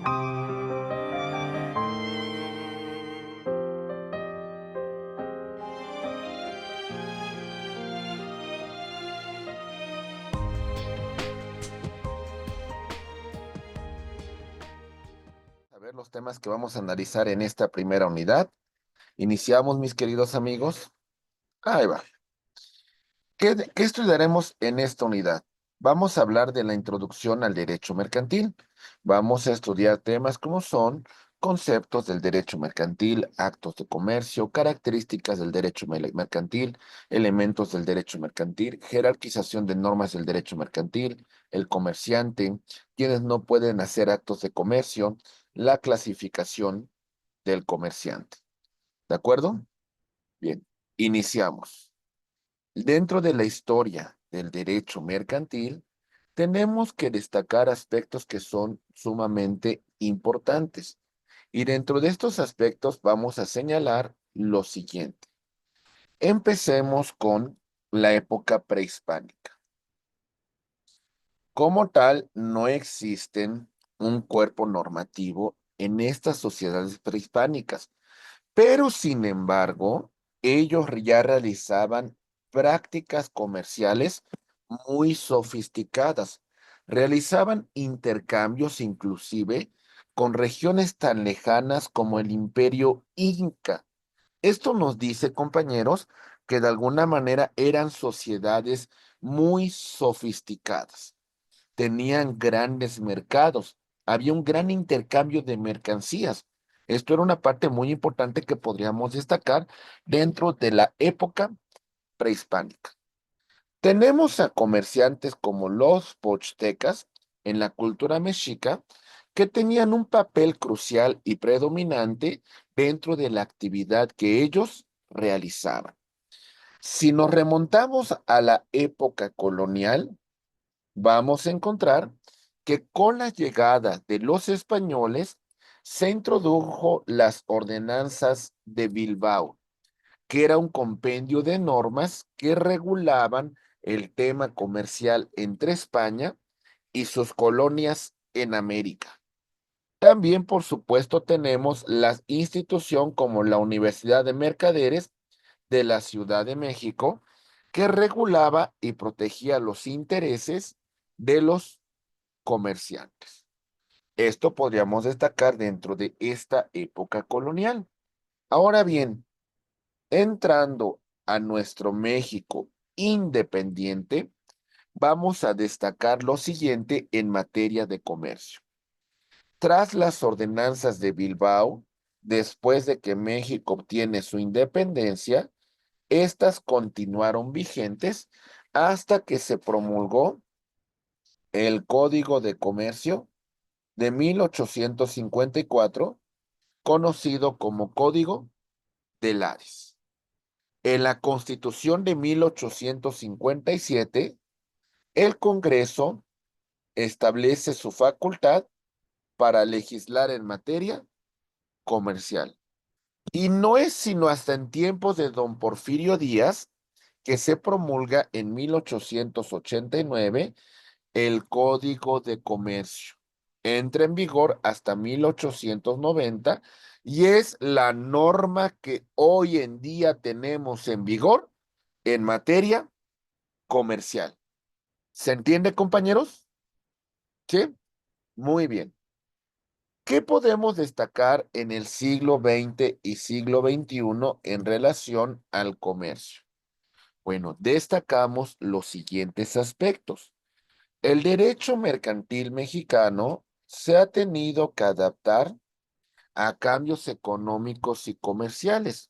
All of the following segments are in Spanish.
A ver los temas que vamos a analizar en esta primera unidad. Iniciamos, mis queridos amigos. Ahí va. ¿Qué estudiaremos en esta unidad? Vamos a hablar de la introducción al derecho mercantil. Vamos a estudiar temas como son conceptos del derecho mercantil, actos de comercio, características del derecho mercantil, elementos del derecho mercantil, jerarquización de normas del derecho mercantil, el comerciante, quienes no pueden hacer actos de comercio, la clasificación del comerciante. ¿De acuerdo? Bien, iniciamos. Dentro de la historia del derecho mercantil, tenemos que destacar aspectos que son sumamente importantes. Y dentro de estos aspectos vamos a señalar lo siguiente. Empecemos con la época prehispánica. Como tal, no existen un cuerpo normativo en estas sociedades prehispánicas. Pero, sin embargo, ellos ya realizaban prácticas comerciales muy sofisticadas. Realizaban intercambios inclusive con regiones tan lejanas como el Imperio Inca. Esto nos dice, compañeros, que de alguna manera eran sociedades muy sofisticadas, tenían grandes mercados, había un gran intercambio de mercancías. Esto era una parte muy importante que podríamos destacar dentro de la época prehispánica. Tenemos a comerciantes como los pochtecas en la cultura mexica que tenían un papel crucial y predominante dentro de la actividad que ellos realizaban. Si nos remontamos a la época colonial, vamos a encontrar que con la llegada de los españoles se introdujo las ordenanzas de Bilbao, que era un compendio de normas que regulaban el tema comercial entre España y sus colonias en América. También, por supuesto, tenemos la institución como la Universidad de Mercaderes de la Ciudad de México, que regulaba y protegía los intereses de los comerciantes. Esto podríamos destacar dentro de esta época colonial. Ahora bien, entrando a nuestro México independiente, vamos a destacar lo siguiente en materia de comercio. Tras las ordenanzas de Bilbao, después de que México obtiene su independencia, estas continuaron vigentes hasta que se promulgó el Código de Comercio de 1854, conocido como Código de Lares. En la Constitución de 1857, el Congreso establece su facultad para legislar en materia comercial. Y no es sino hasta en tiempos de don Porfirio Díaz que se promulga en 1889 el Código de Comercio. Entra en vigor hasta 1890 y es la norma que hoy en día tenemos en vigor en materia comercial. ¿Se entiende, compañeros? Sí, muy bien. ¿Qué podemos destacar en el siglo XX y siglo XXI en relación al comercio? Bueno, destacamos los siguientes aspectos. El derecho mercantil mexicano se ha tenido que adaptar a cambios económicos y comerciales.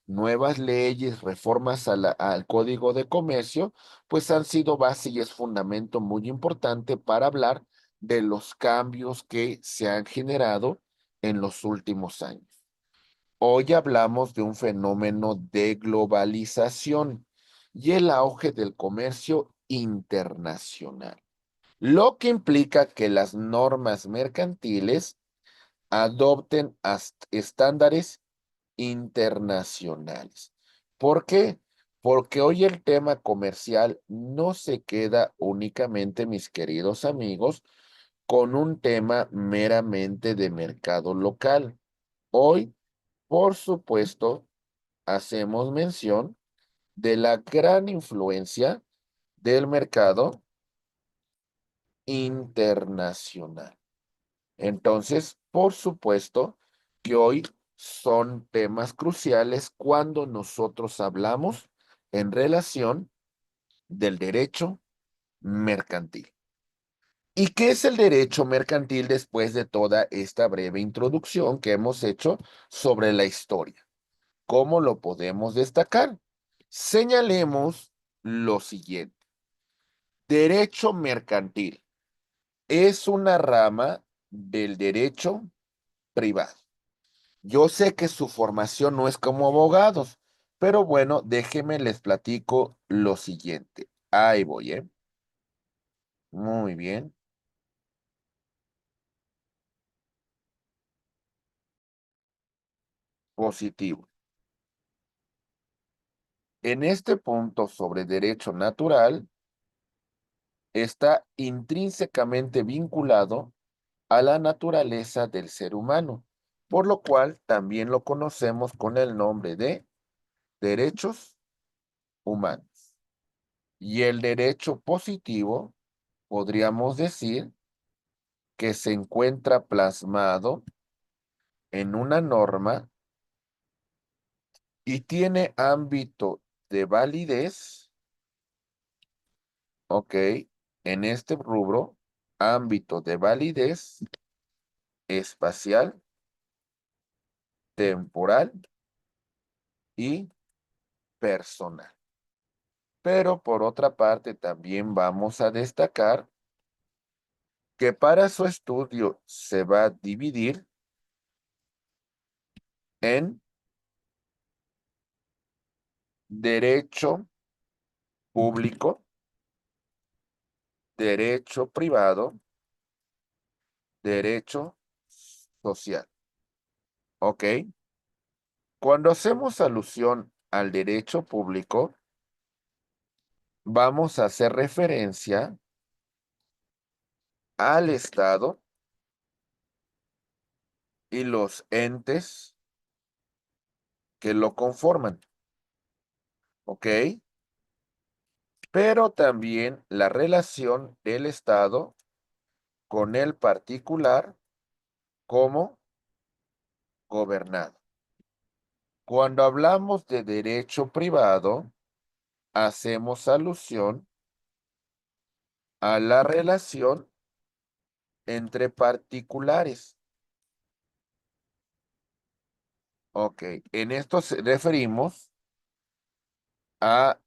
Nuevas leyes, reformas al Código de Comercio, pues han sido base y es fundamento muy importante para hablar de los cambios que se han generado en los últimos años. Hoy hablamos de un fenómeno de globalización y el auge del comercio internacional, lo que implica que las normas mercantiles adopten estándares internacionales. ¿Por qué? Porque hoy el tema comercial no se queda únicamente, mis queridos amigos, con un tema meramente de mercado local. Hoy, por supuesto, hacemos mención de la gran influencia del mercado internacional. Entonces, por supuesto que hoy son temas cruciales cuando nosotros hablamos en relación del derecho mercantil. ¿Y qué es el derecho mercantil después de toda esta breve introducción que hemos hecho sobre la historia? ¿Cómo lo podemos destacar? Señalemos lo siguiente. Derecho mercantil es una rama del derecho privado. Yo sé que su formación no es como abogados, pero bueno, déjenme les platico lo siguiente. Ahí voy, ¿eh? Muy bien, positivo. En este punto sobre derecho natural, está intrínsecamente vinculado a la naturaleza del ser humano, por lo cual también lo conocemos con el nombre de derechos humanos. Y el derecho positivo, podríamos decir que se encuentra plasmado en una norma y tiene ámbito de validez, ok, en este rubro, ámbito de validez espacial, temporal y personal. Pero por otra parte, también vamos a destacar que para su estudio se va a dividir en derecho público, derecho privado, derecho social. ¿Ok? Cuando hacemos alusión al derecho público, vamos a hacer referencia al Estado y los entes que lo conforman. ¿Ok? Pero también la relación del Estado con el particular como gobernado. Cuando hablamos de derecho privado, hacemos alusión a la relación entre particulares. Ok, en esto referimos a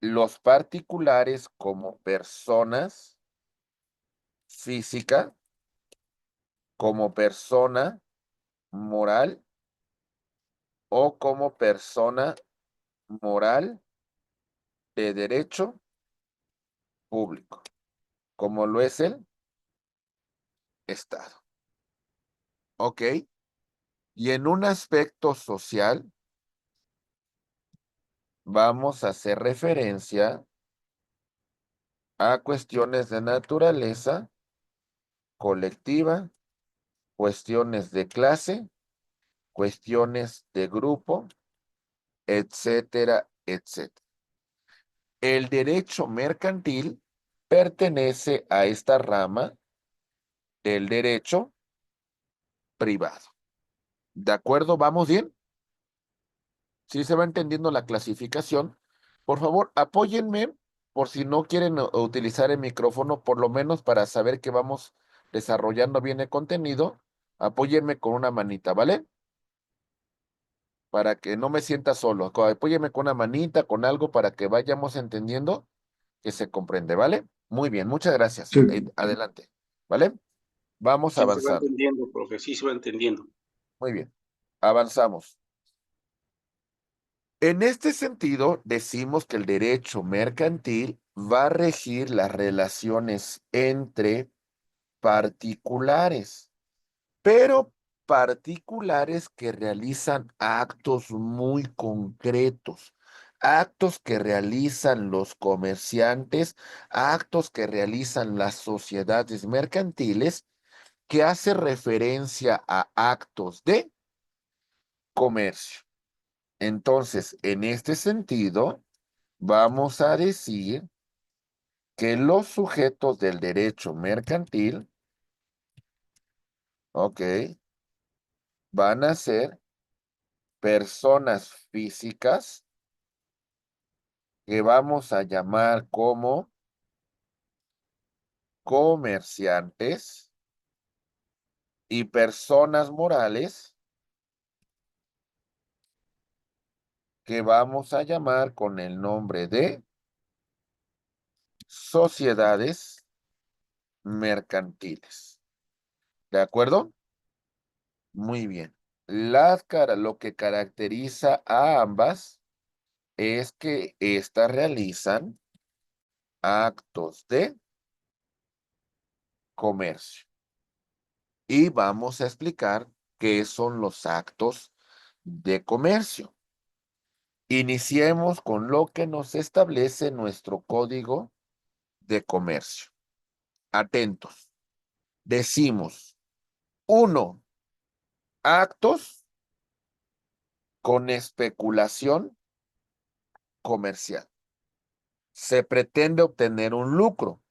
los particulares como personas física, como persona moral o como persona moral de derecho público, como lo es el Estado. ¿Ok? Y en un aspecto social, vamos a hacer referencia a cuestiones de naturaleza colectiva, cuestiones de clase, cuestiones de grupo, etcétera, etcétera. El derecho mercantil pertenece a esta rama del derecho privado. ¿De acuerdo? ¿Vamos bien? Si se va entendiendo la clasificación, por favor, apóyenme por si no quieren utilizar el micrófono, por lo menos para saber que vamos desarrollando bien el contenido, apóyenme con una manita, ¿vale? Para que no me sienta solo. Apóyenme con una manita, con algo para que vayamos entendiendo que se comprende, ¿vale? Muy bien, muchas gracias. Sí, Adelante, ¿vale? Vamos sí se va avanzando. entendiendo, profe, sí se va entendiendo. Muy bien, avanzamos. En este sentido, decimos que el derecho mercantil va a regir las relaciones entre particulares, pero particulares que realizan actos muy concretos, actos que realizan los comerciantes, actos que realizan las sociedades mercantiles, que hace referencia a actos de comercio. Entonces, en este sentido, vamos a decir que los sujetos del derecho mercantil, ok, van a ser personas físicas que vamos a llamar como comerciantes y personas morales que vamos a llamar con el nombre de sociedades mercantiles. ¿De acuerdo? Muy bien. Lo que caracteriza a ambas es que éstas realizan actos de comercio. Y vamos a explicar qué son los actos de comercio. Iniciemos con lo que nos establece nuestro código de comercio. Atentos. Decimos, uno, actos con especulación comercial. Se pretende obtener un lucro,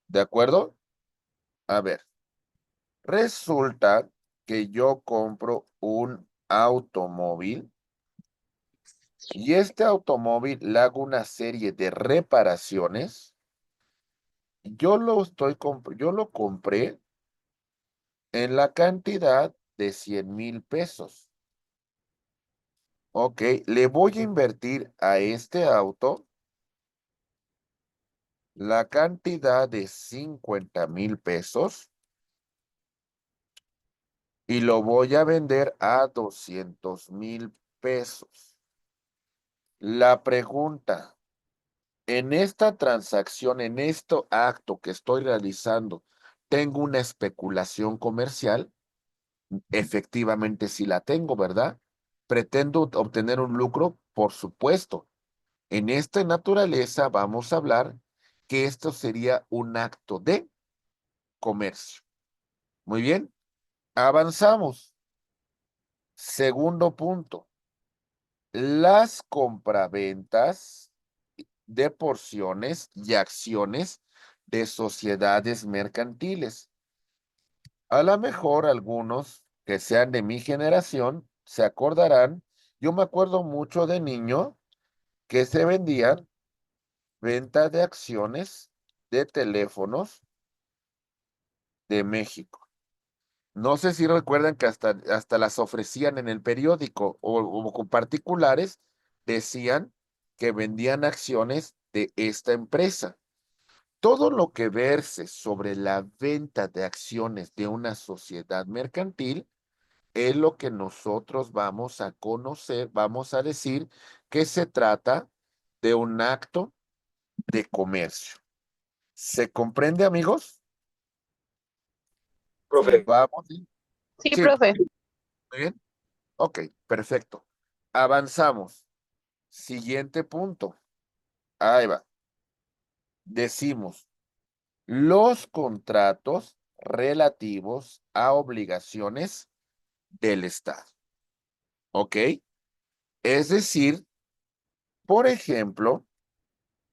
¿de acuerdo? A ver, resulta que yo compro un automóvil y este automóvil le hago una serie de reparaciones. Yo lo compré en la cantidad de 100,000 pesos. Ok, le voy a invertir a este auto la cantidad de 50,000 pesos y lo voy a vender a 200,000 pesos. La pregunta, en esta transacción, en este acto que estoy realizando, ¿tengo una especulación comercial? Efectivamente, sí la tengo, ¿verdad? ¿Pretendo obtener un lucro? Por supuesto. En esta naturaleza vamos a hablar que esto sería un acto de comercio. Muy bien, avanzamos. Segundo punto, las compraventas de porciones y acciones de sociedades mercantiles. A lo mejor algunos que sean de mi generación se acordarán, yo me acuerdo mucho de niño que se vendían venta de acciones de teléfonos de México. No sé si recuerdan que hasta las ofrecían en el periódico o con particulares decían que vendían acciones de esta empresa. Todo lo que verse sobre la venta de acciones de una sociedad mercantil es lo que nosotros vamos a conocer, vamos a decir que se trata de un acto de comercio. ¿Se comprende, amigos? Profe, Vamos. ¿Sí? Sí, Sí, profe. muy bien. Ok, perfecto. Avanzamos. Siguiente punto. Ahí va. Decimos, los contratos relativos a obligaciones del Estado. ¿Ok? Es decir, por ejemplo,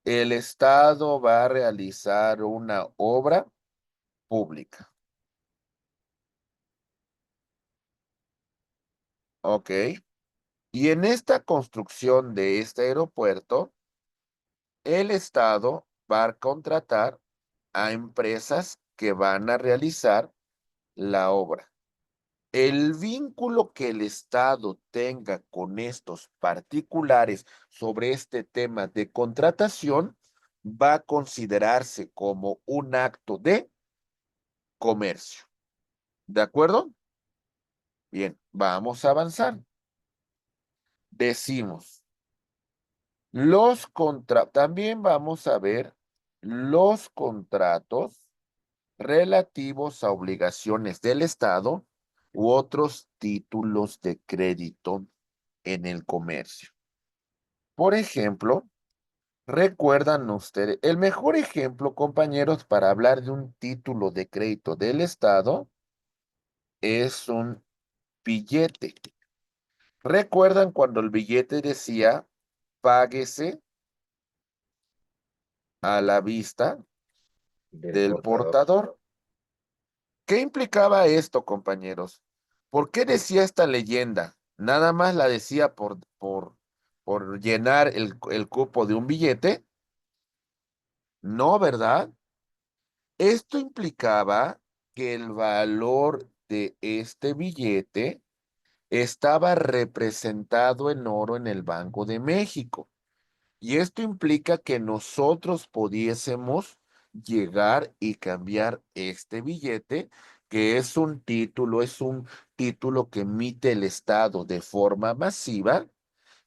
el Estado va a realizar una obra pública. ¿Ok? Y en esta construcción de este aeropuerto, el Estado va a contratar a empresas que van a realizar la obra. El vínculo que el Estado tenga con estos particulares sobre este tema de contratación va a considerarse como un acto de comercio. ¿De acuerdo? Bien, vamos a avanzar. Decimos, también vamos a ver los contratos relativos a obligaciones del Estado u otros títulos de crédito en el comercio. Por ejemplo, ¿recuerdan ustedes? El mejor ejemplo, compañeros, para hablar de un título de crédito del Estado es un billete. ¿Recuerdan cuando el billete decía páguese a la vista del del portador. portador? ¿Qué implicaba esto, compañeros? ¿Por qué decía esta leyenda? Nada más la decía por llenar el cupo de un billete. No, ¿verdad? Esto implicaba que el valor de este billete estaba representado en oro en el Banco de México. Y esto implica que nosotros pudiésemos llegar y cambiar este billete, que es un título que emite el Estado de forma masiva.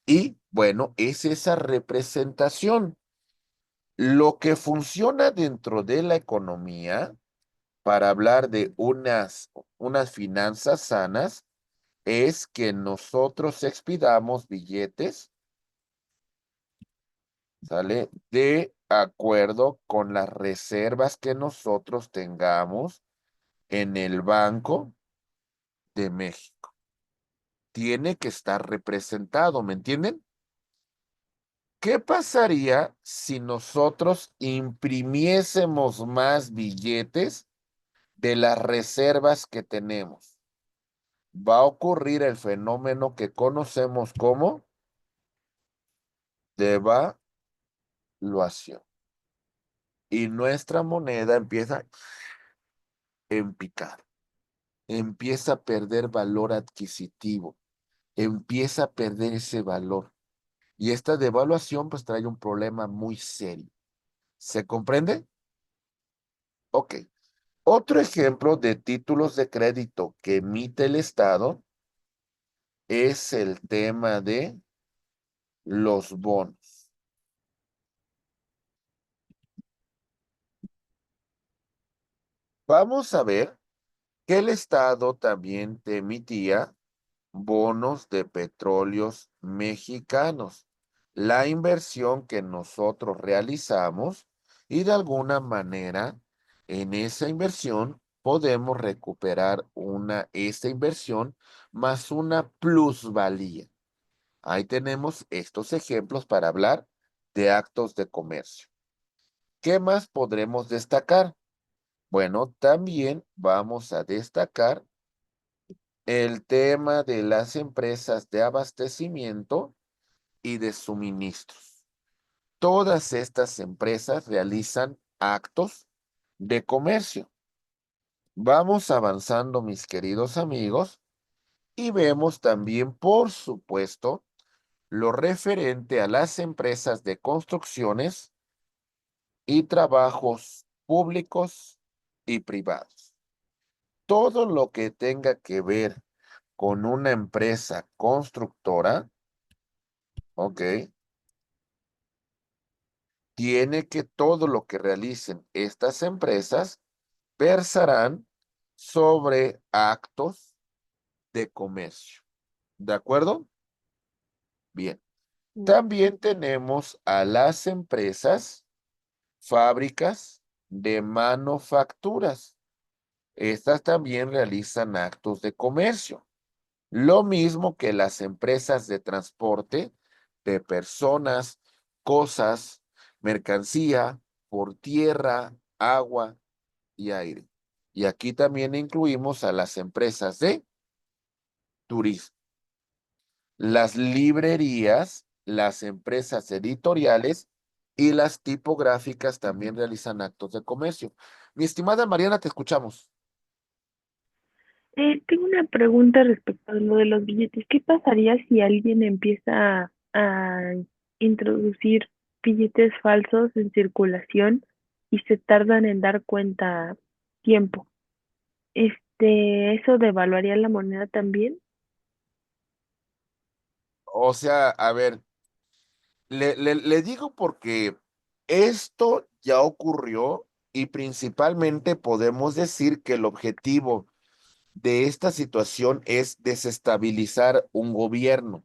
Y bueno, es esa representación. Lo que funciona dentro de la economía para hablar de unas finanzas sanas es que nosotros expidamos billetes, ¿sale? De acuerdo con las reservas que nosotros tengamos en el Banco de México. Tiene que estar representado, ¿me entienden? ¿Qué pasaría si nosotros imprimiésemos más billetes de las reservas que tenemos? Va a ocurrir el fenómeno que conocemos como devaluación. Y nuestra moneda empieza en picar, empieza a perder valor adquisitivo, empieza a perder ese valor. Y esta devaluación pues trae un problema muy serio. ¿Se comprende? Ok. Otro ejemplo de títulos de crédito que emite el Estado es el tema de los bonos. Vamos a ver que el Estado también te emitía bonos de petróleos mexicanos, la inversión que nosotros realizamos y de alguna manera en esa inversión podemos recuperar esta inversión más una plusvalía. Ahí tenemos estos ejemplos para hablar de actos de comercio. ¿Qué más podremos destacar? Bueno, también vamos a destacar el tema de las empresas de abastecimiento y de suministros. Todas estas empresas realizan actos de comercio. Vamos avanzando, mis queridos amigos, y vemos también, por supuesto, lo referente a las empresas de construcciones y trabajos públicos y privados. Todo lo que tenga que ver con una empresa constructora, ¿ok? Tiene que todo lo que realicen estas empresas versarán sobre actos de comercio. ¿De acuerdo? Bien. También tenemos a las empresas, fábricas de manufacturas. Estas también realizan actos de comercio. Lo mismo que las empresas de transporte de personas, cosas, mercancía por tierra, agua y aire. Y aquí también incluimos a las empresas de turismo, las librerías, las empresas editoriales y las tipográficas también realizan actos de comercio. Mi estimada Mariana, te escuchamos. Tengo una pregunta respecto a lo de los billetes. ¿Qué pasaría si alguien empieza a introducir billetes falsos en circulación y se tardan en dar cuenta tiempo? ¿Eso devaluaría la moneda también? O sea, a ver, le digo porque esto ya ocurrió y principalmente podemos decir que el objetivo de esta situación es desestabilizar un gobierno.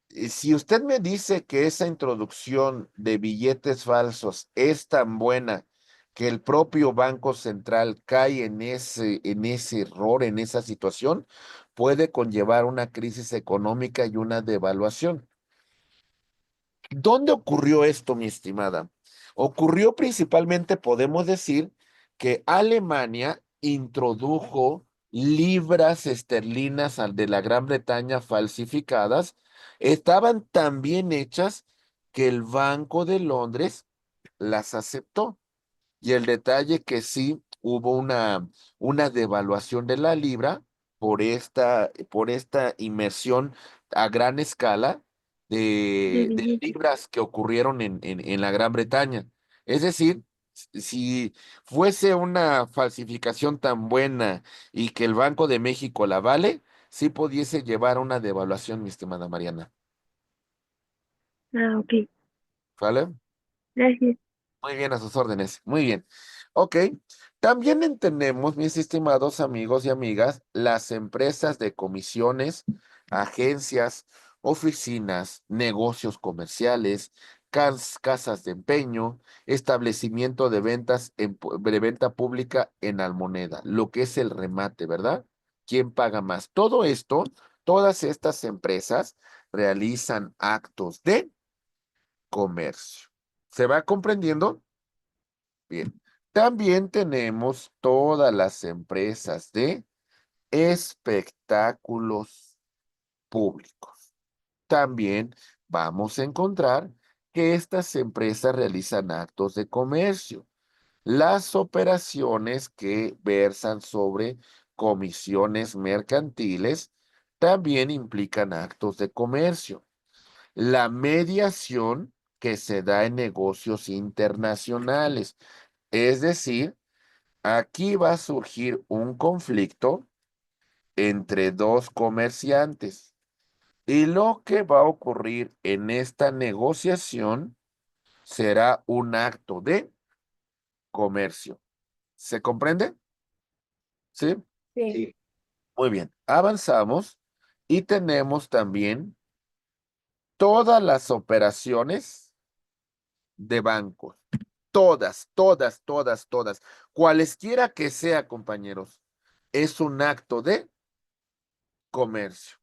Si usted me dice que esa introducción de billetes falsos es tan buena que el propio Banco Central cae en ese error, en esa situación, puede conllevar una crisis económica y una devaluación. ¿Dónde ocurrió esto, mi estimada? Ocurrió principalmente, podemos decir, que Alemania introdujo libras esterlinas de la Gran Bretaña falsificadas. Estaban tan bien hechas que el Banco de Londres las aceptó. Y el detalle que sí hubo una devaluación de la libra por esta inmersión a gran escala de de billetes. libras que ocurrieron en la Gran Bretaña. Es decir, si fuese una falsificación tan buena y que el Banco de México la vale, sí pudiese llevar a una devaluación, mi estimada Mariana. Ah, ok. ¿Vale? Gracias. Muy bien, a sus órdenes. Muy bien. Ok. También entendemos, mis estimados amigos y amigas, las empresas de comisiones, agencias, oficinas, negocios comerciales, casas de empeño, establecimiento de ventas de venta pública en almoneda, lo que es el remate, ¿verdad? ¿Quién paga más? Todo esto, todas estas empresas realizan actos de comercio. ¿Se va comprendiendo? Bien. También tenemos todas las empresas de espectáculos públicos. También vamos a encontrar que estas empresas realizan actos de comercio. Las operaciones que versan sobre comisiones mercantiles también implican actos de comercio. La mediación que se da en negocios internacionales, es decir, aquí va a surgir un conflicto entre dos comerciantes y lo que va a ocurrir en esta negociación será un acto de comercio. ¿Se comprende? Sí. Sí. Sí. Muy bien. Avanzamos y tenemos también todas las operaciones de bancos. Todas, todas, todas, todas. Cualesquiera que sea, compañeros, es un acto de comercio.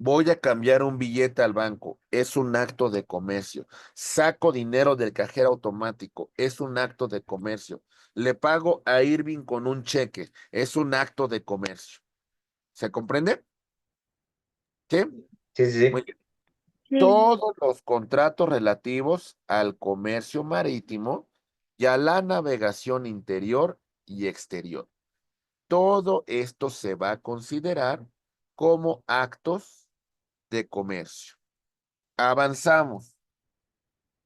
Voy a cambiar un billete al banco. Es un acto de comercio. Saco dinero del cajero automático. Es un acto de comercio. Le pago a Irving con un cheque. Es un acto de comercio. ¿Se comprende? ¿Sí? Sí, sí, Muy sí. bien. Sí. Todos los contratos relativos al comercio marítimo y a la navegación interior y exterior. Todo esto se va a considerar como actos de comercio. Avanzamos.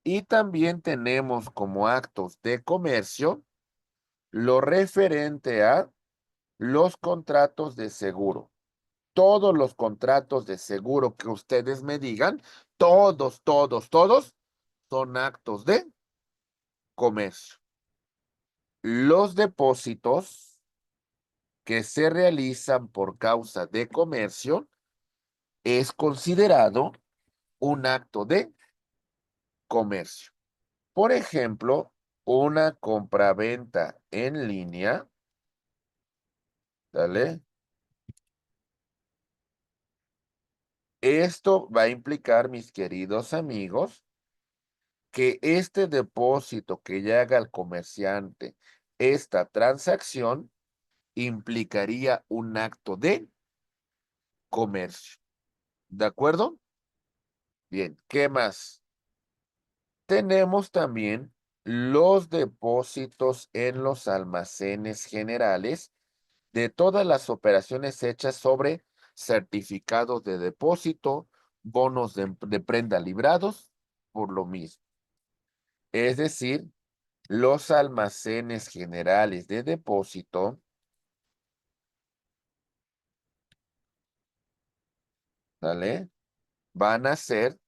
Y también tenemos como actos de comercio lo referente a los contratos de seguro. Todos los contratos de seguro que ustedes me digan, todos, todos, todos son actos de comercio. Los depósitos que se realizan por causa de comercio es considerado un acto de comercio. Por ejemplo, una compraventa en línea, ¿vale? Esto va a implicar, mis queridos amigos, que este depósito que ya haga el comerciante, esta transacción, implicaría un acto de comercio. ¿De acuerdo? Bien, ¿qué más? Tenemos también los depósitos en los almacenes generales de todas las operaciones hechas sobre certificados de depósito, bonos de prenda librados, por lo mismo. Es decir, los almacenes generales de depósito, ¿vale? Van a ser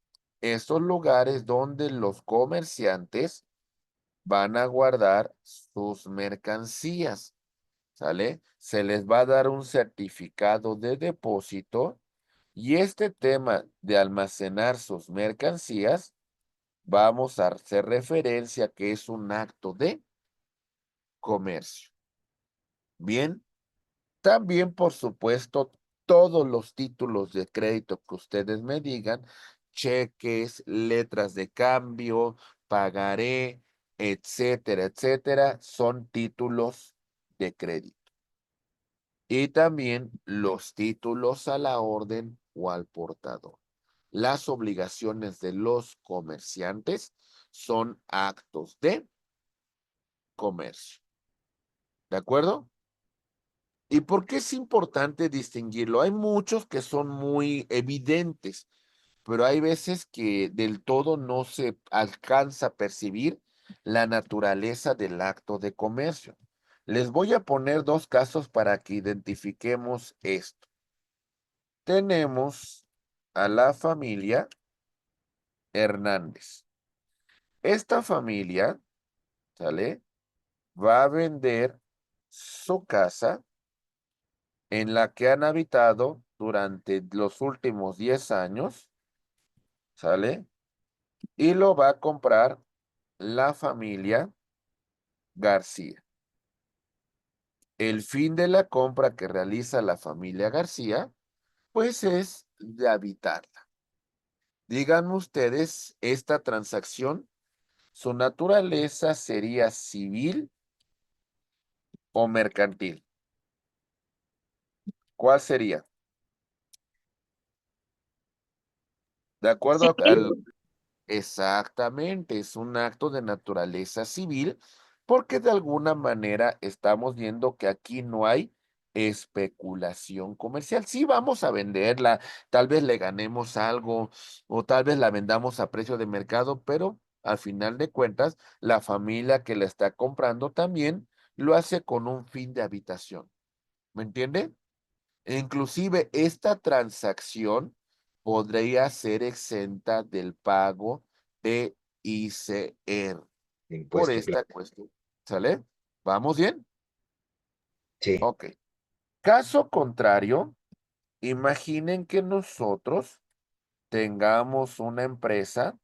esos lugares donde los comerciantes van a guardar sus mercancías, ¿sale? Se les va a dar un certificado de depósito Y este tema de almacenar sus mercancías, vamos a hacer referencia que es un acto de comercio. Bien, también, por supuesto, todos los títulos de crédito que ustedes me digan, cheques, letras de cambio, pagaré, etcétera, etcétera, son títulos de crédito. Y también los títulos a la orden o al portador. Las obligaciones de los comerciantes son actos de comercio. ¿De acuerdo? ¿Y por qué es importante distinguirlo? Hay muchos que son muy evidentes, pero hay veces que del todo no se alcanza a percibir la naturaleza del acto de comercio. Les voy a poner dos casos para que identifiquemos esto. Tenemos a la familia Hernández. Esta familia, ¿sale? Va a vender su casa en la que han habitado durante los últimos 10 años, ¿sale? Y lo va a comprar la familia García. El fin de la compra que realiza la familia García, pues es de habitarla. Díganme ustedes, esta transacción, su naturaleza sería civil o mercantil. ¿Cuál sería? De acuerdo al... Sí, Exactamente, es un acto de naturaleza civil porque de alguna manera estamos viendo que aquí no hay especulación comercial. Sí, vamos a venderla, tal vez le ganemos algo o tal vez la vendamos a precio de mercado, pero al final de cuentas, la familia que la está comprando también lo hace con un fin de habitación. ¿Me entiende? Inclusive esta transacción podría ser exenta del pago de ICR de por impuesto, esta claro. cuestión. ¿Sale? ¿Vamos bien? Sí, Ok. Caso contrario, imaginen que nosotros tengamos una empresa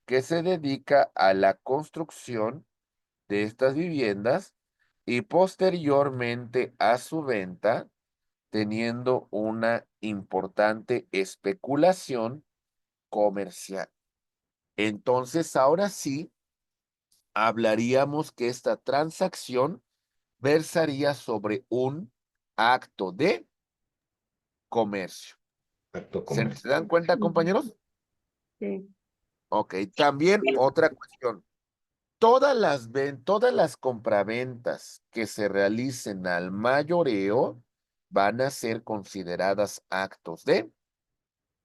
que se dedica a la construcción de estas viviendas y posteriormente a su venta teniendo una importante especulación comercial. Entonces, ahora sí, hablaríamos que esta transacción versaría sobre un acto de comercio. acto ¿Se comercio. dan cuenta, compañeros? sí. Ok, también otra cuestión. Todas las compraventas que se realicen al mayoreo van a ser consideradas actos de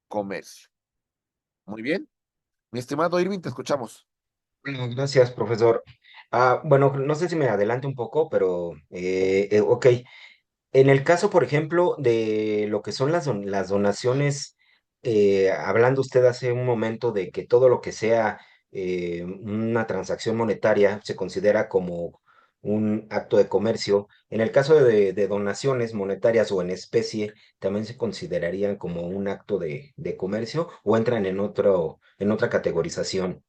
comercio. Muy bien. Mi estimado Irving, te escuchamos. Bueno, gracias, profesor. Bueno, no sé si me adelante un poco, pero ok. En el caso, por ejemplo, de lo que son las donaciones, hablando usted hace un momento de que todo lo que sea una transacción monetaria se considera como un acto de comercio. En el caso de donaciones monetarias o en especie, ¿también se considerarían como un acto de comercio o entran en otra categorización?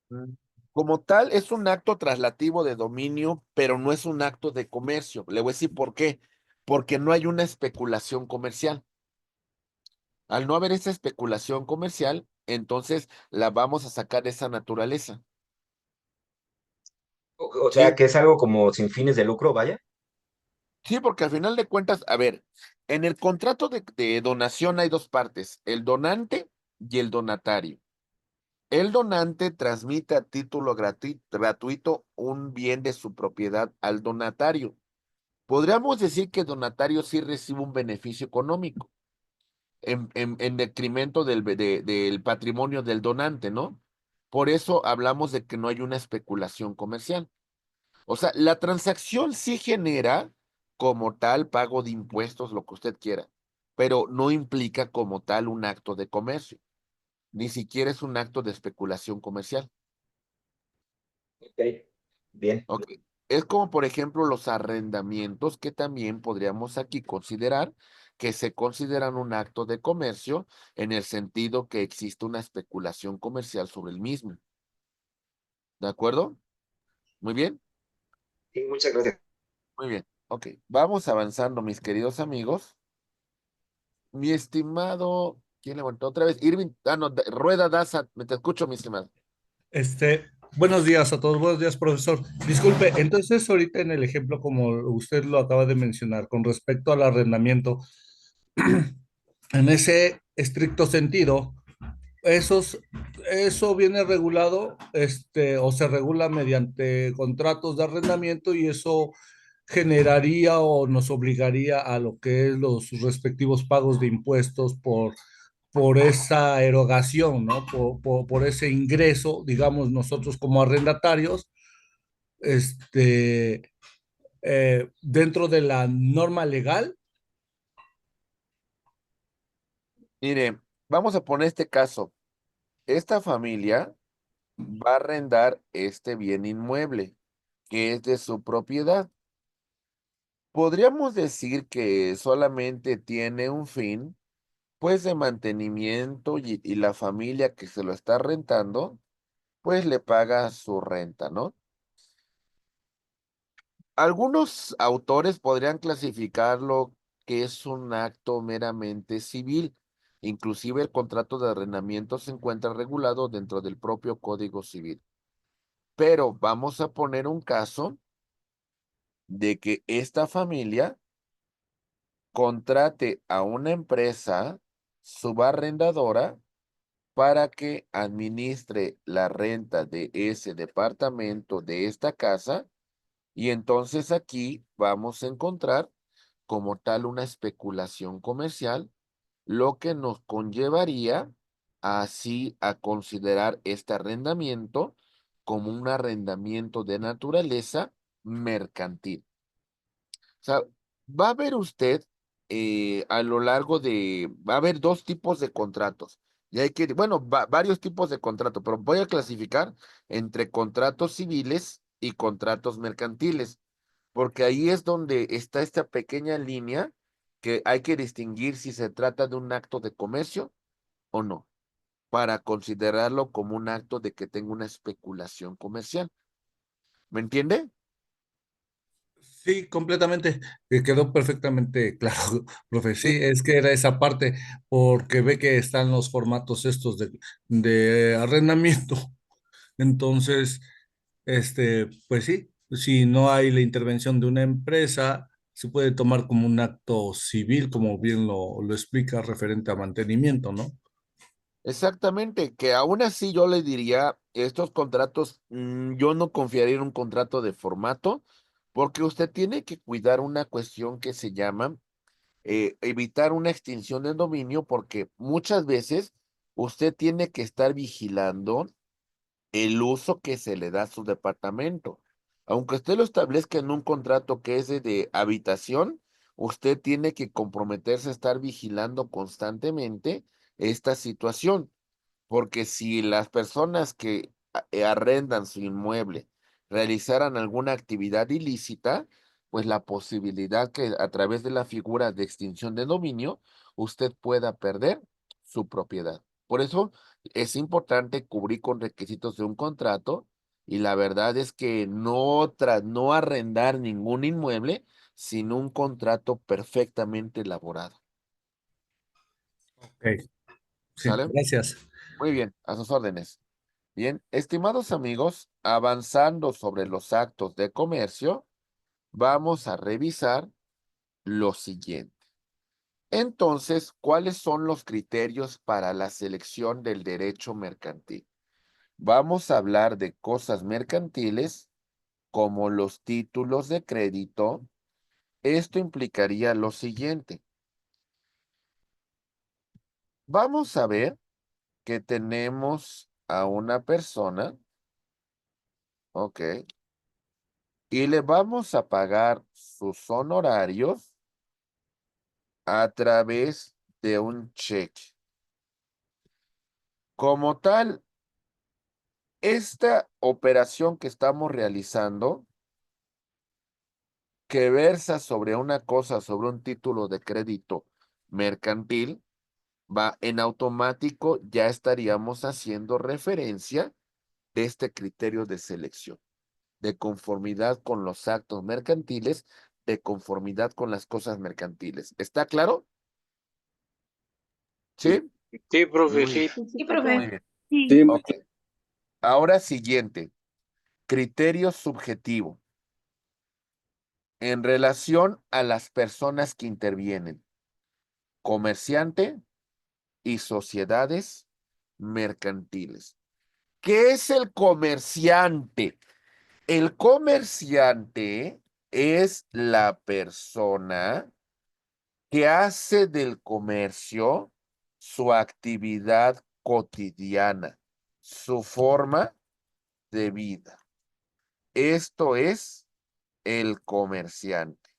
Mm, Como tal, es un acto traslativo de dominio, pero no es un acto de comercio. Le voy a decir por qué. Porque no hay una especulación comercial. Al no haber esa especulación comercial, entonces la vamos a sacar de esa naturaleza. O sea, ¿Sí? que es algo como sin fines de lucro, vaya. Sí, porque al final de cuentas, a ver, en el contrato de donación hay dos partes, el donante y el donatario. El donante transmite a título gratuito un bien de su propiedad al donatario. Podríamos decir que el donatario sí recibe un beneficio económico en detrimento del patrimonio del donante, ¿no? Por eso hablamos de que no hay una especulación comercial. O sea, la transacción sí genera como tal pago de impuestos, lo que usted quiera, pero no implica como tal un acto de comercio, ni siquiera es un acto de especulación comercial. Ok, bien. Ok. Es como, por ejemplo, los arrendamientos que también podríamos aquí considerar que se consideran un acto de comercio en el sentido que existe una especulación comercial sobre el mismo. ¿De acuerdo? Muy bien, Sí, muchas gracias. muy bien. Ok, vamos avanzando, mis queridos amigos. Mi estimado, ¿quién levantó otra vez? Irving, no, Rueda Daza, me te escucho, mi estimado. Buenos días a todos, buenos días, profesor. Disculpe, entonces ahorita en el ejemplo, como usted lo acaba de mencionar, con respecto al arrendamiento, en ese estricto sentido, esos, eso viene regulado, o se regula mediante contratos de arrendamiento y eso generaría o nos obligaría a lo que es los respectivos pagos de impuestos por esa erogación, ¿no? Por ese ingreso, digamos, nosotros como arrendatarios, este, dentro de la norma legal. Mire, vamos a poner este caso. Esta familia va a arrendar este bien inmueble, que es de su propiedad. Podríamos decir que solamente tiene un fin, pues de mantenimiento y la familia que se lo está rentando, pues le paga su renta, ¿no? Algunos autores podrían clasificarlo que es un acto meramente civil. Inclusive el contrato de arrendamiento se encuentra regulado dentro del propio Código Civil. Pero vamos a poner un caso de que esta familia contrate a una empresa subarrendadora para que administre la renta de ese departamento, de esta casa, y entonces aquí vamos a encontrar como tal una especulación comercial, lo que nos conllevaría así a considerar este arrendamiento como un arrendamiento de naturaleza mercantil. O sea, va a ver usted a lo largo va a haber dos tipos de contratos. Y hay que, bueno, varios tipos de contratos, pero voy a clasificar entre contratos civiles y contratos mercantiles, porque ahí es donde está esta pequeña línea que hay que distinguir si se trata de un acto de comercio o no, para considerarlo como un acto de que tenga una especulación comercial. ¿Me entiende? Sí, completamente, quedó perfectamente claro, profe. Sí, Sí, es que era esa parte, porque ve que están los formatos estos de arrendamiento. Entonces, pues sí, si no hay la intervención de una empresa, se puede tomar como un acto civil, como bien lo explica referente a mantenimiento, ¿no? exactamente, que aún así yo le diría, estos contratos, yo no confiaría en un contrato de formato, porque usted tiene que cuidar una cuestión que se llama evitar una extinción de dominio, porque muchas veces usted tiene que estar vigilando el uso que se le da a su departamento. Aunque usted lo establezca en un contrato que es de habitación, usted tiene que comprometerse a estar vigilando constantemente esta situación, porque si las personas que arrendan su inmueble realizaran alguna actividad ilícita, pues la posibilidad que a través de la figura de extinción de dominio, usted pueda perder su propiedad. Por eso es importante cubrir con requisitos de un contrato y la verdad es que no arrendar ningún inmueble sin un contrato perfectamente elaborado. Ok, sí, ¿Sale? gracias. Muy bien, a sus órdenes. Bien, estimados amigos, avanzando sobre los actos de comercio, vamos a revisar lo siguiente. Entonces, ¿cuáles son los criterios para la selección del derecho mercantil? Vamos a hablar de cosas mercantiles como los títulos de crédito. Esto implicaría lo siguiente. Vamos a ver que tenemos a una persona, ok, y le vamos a pagar sus honorarios a través de un cheque. Como tal, esta operación que estamos realizando, que versa sobre una cosa, sobre un título de crédito mercantil, va en automático, ya estaríamos haciendo referencia de este criterio de selección, de conformidad con los actos mercantiles, de conformidad con las cosas mercantiles. ¿Está claro? ¿Sí? Sí, profe, Muy bien. sí. Sí, profe. Muy bien. Sí, Sí, Ok. Ahora siguiente, criterio subjetivo en relación a las personas que intervienen, comerciante y sociedades mercantiles. ¿Qué es el comerciante? El comerciante es la persona que hace del comercio su actividad cotidiana, su forma de vida. Esto es el comerciante.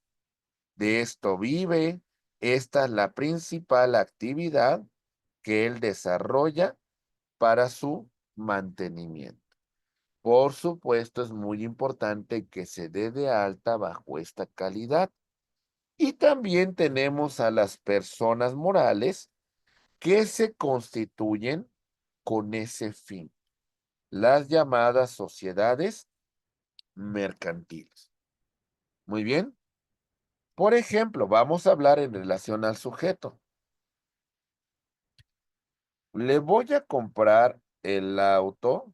De esto vive. Esta es la principal actividad que él desarrolla para su mantenimiento. Por supuesto, es muy importante que se dé de alta bajo esta calidad. Y también tenemos a las personas morales que se constituyen con ese fin, las llamadas sociedades mercantiles. Muy bien. Por ejemplo, vamos a hablar en relación al sujeto. Le voy a comprar el auto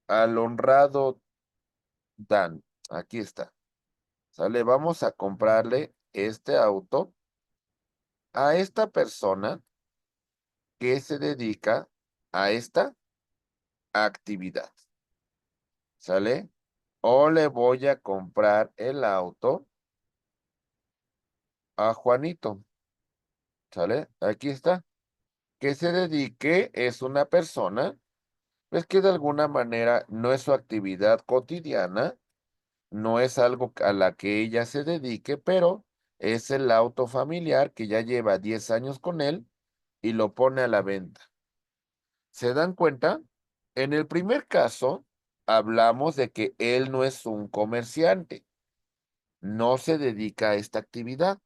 al honrado Dan. Aquí está. ¿Sale? Vamos a comprarle este auto a esta persona que se dedica a esta actividad. ¿Sale? O le voy a comprar el auto a Juanito. ¿Sale? Aquí está. Que se dedique es una persona, pues que de alguna manera no es su actividad cotidiana, no es algo a la que ella se dedique, pero es el auto familiar que ya lleva 10 años con él y lo pone a la venta. ¿Se dan cuenta? En el primer caso, hablamos de que él no es un comerciante, no se dedica a esta actividad.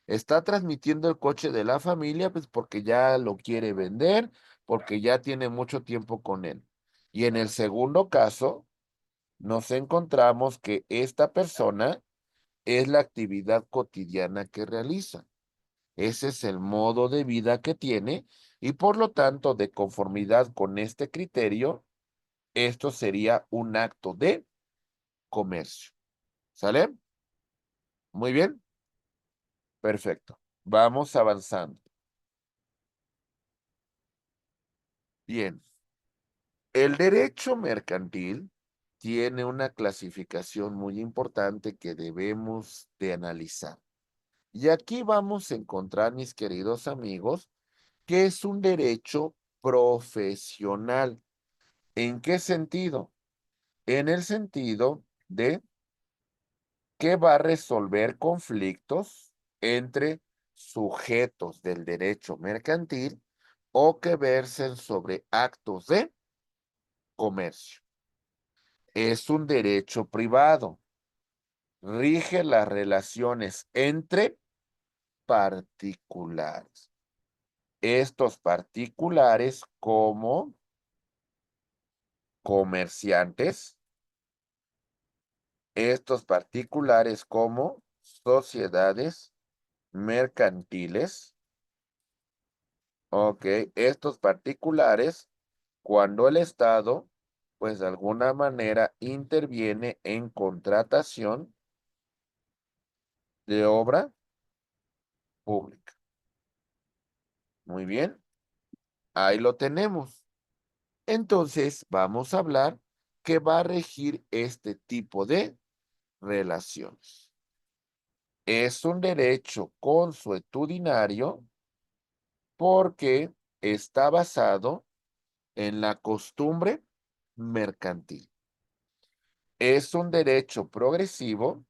Está transmitiendo el coche de la familia, pues porque ya lo quiere vender, porque ya tiene mucho tiempo con él. Y en el segundo caso, nos encontramos que esta persona es la actividad cotidiana que realiza. Ese es el modo de vida que tiene y por lo tanto, de conformidad con este criterio, esto sería un acto de comercio. ¿Sale? Muy bien. Perfecto. Vamos avanzando. Bien. El derecho mercantil tiene una clasificación muy importante que debemos de analizar. Y aquí vamos a encontrar, mis queridos amigos, que es un derecho profesional. ¿En qué sentido? En el sentido de que va a resolver conflictos entre sujetos del derecho mercantil o que versen sobre actos de comercio. Es un derecho privado. Rige las relaciones entre particulares. Estos particulares como comerciantes, estos particulares como sociedades mercantiles, ok, estos particulares cuando el Estado, pues de alguna manera interviene en contratación de obra pública. Muy bien, ahí lo tenemos. Entonces, vamos a hablar que va a regir este tipo de relaciones. Es un derecho consuetudinario porque está basado en la costumbre mercantil. Es un derecho progresivo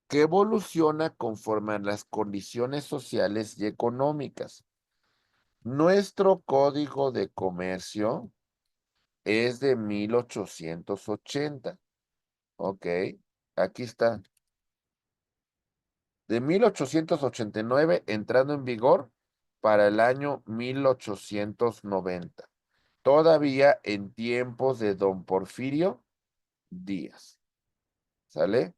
que evoluciona conforme a las condiciones sociales y económicas. Nuestro Código de Comercio es de 1880. Ok, aquí está. De 1889 entrando en vigor para el año 1890. Todavía en tiempos de don Porfirio Díaz. ¿Sale?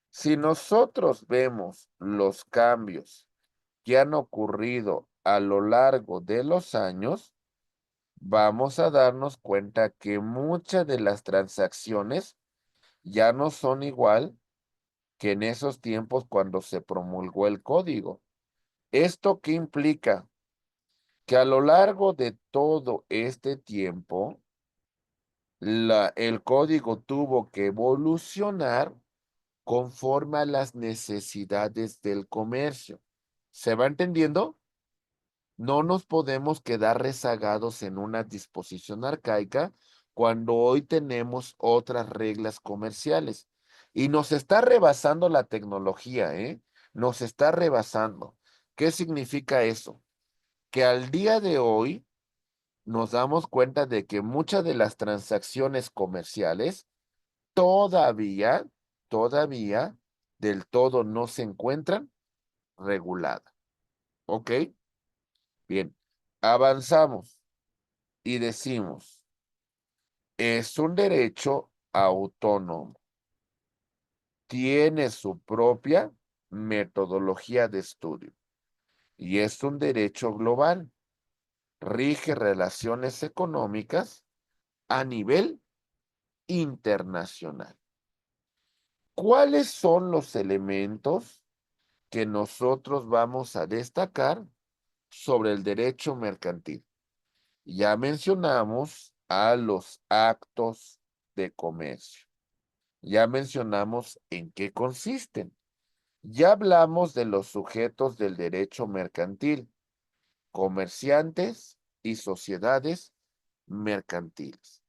Si nosotros vemos los cambios que han ocurrido a lo largo de los años, vamos a darnos cuenta que muchas de las transacciones ya no son igual que en esos tiempos cuando se promulgó el código. ¿Esto qué implica? Que a lo largo de todo este tiempo, el código tuvo que evolucionar conforme a las necesidades del comercio. ¿Se va entendiendo? No nos podemos quedar rezagados en una disposición arcaica cuando hoy tenemos otras reglas comerciales. Y nos está rebasando la tecnología, ¿eh? Nos está rebasando. ¿Qué significa eso? Que al día de hoy nos damos cuenta de que muchas de las transacciones comerciales todavía, todavía del todo no se encuentran reguladas. ¿Ok? Bien, avanzamos y decimos, es un derecho autónomo, tiene su propia metodología de estudio y es un derecho global, rige relaciones económicas a nivel internacional. ¿Cuáles son los elementos que nosotros vamos a destacar sobre el derecho mercantil? Ya mencionamos a los actos de comercio. Ya mencionamos en qué consisten. Ya hablamos de los sujetos del derecho mercantil, comerciantes y sociedades mercantiles.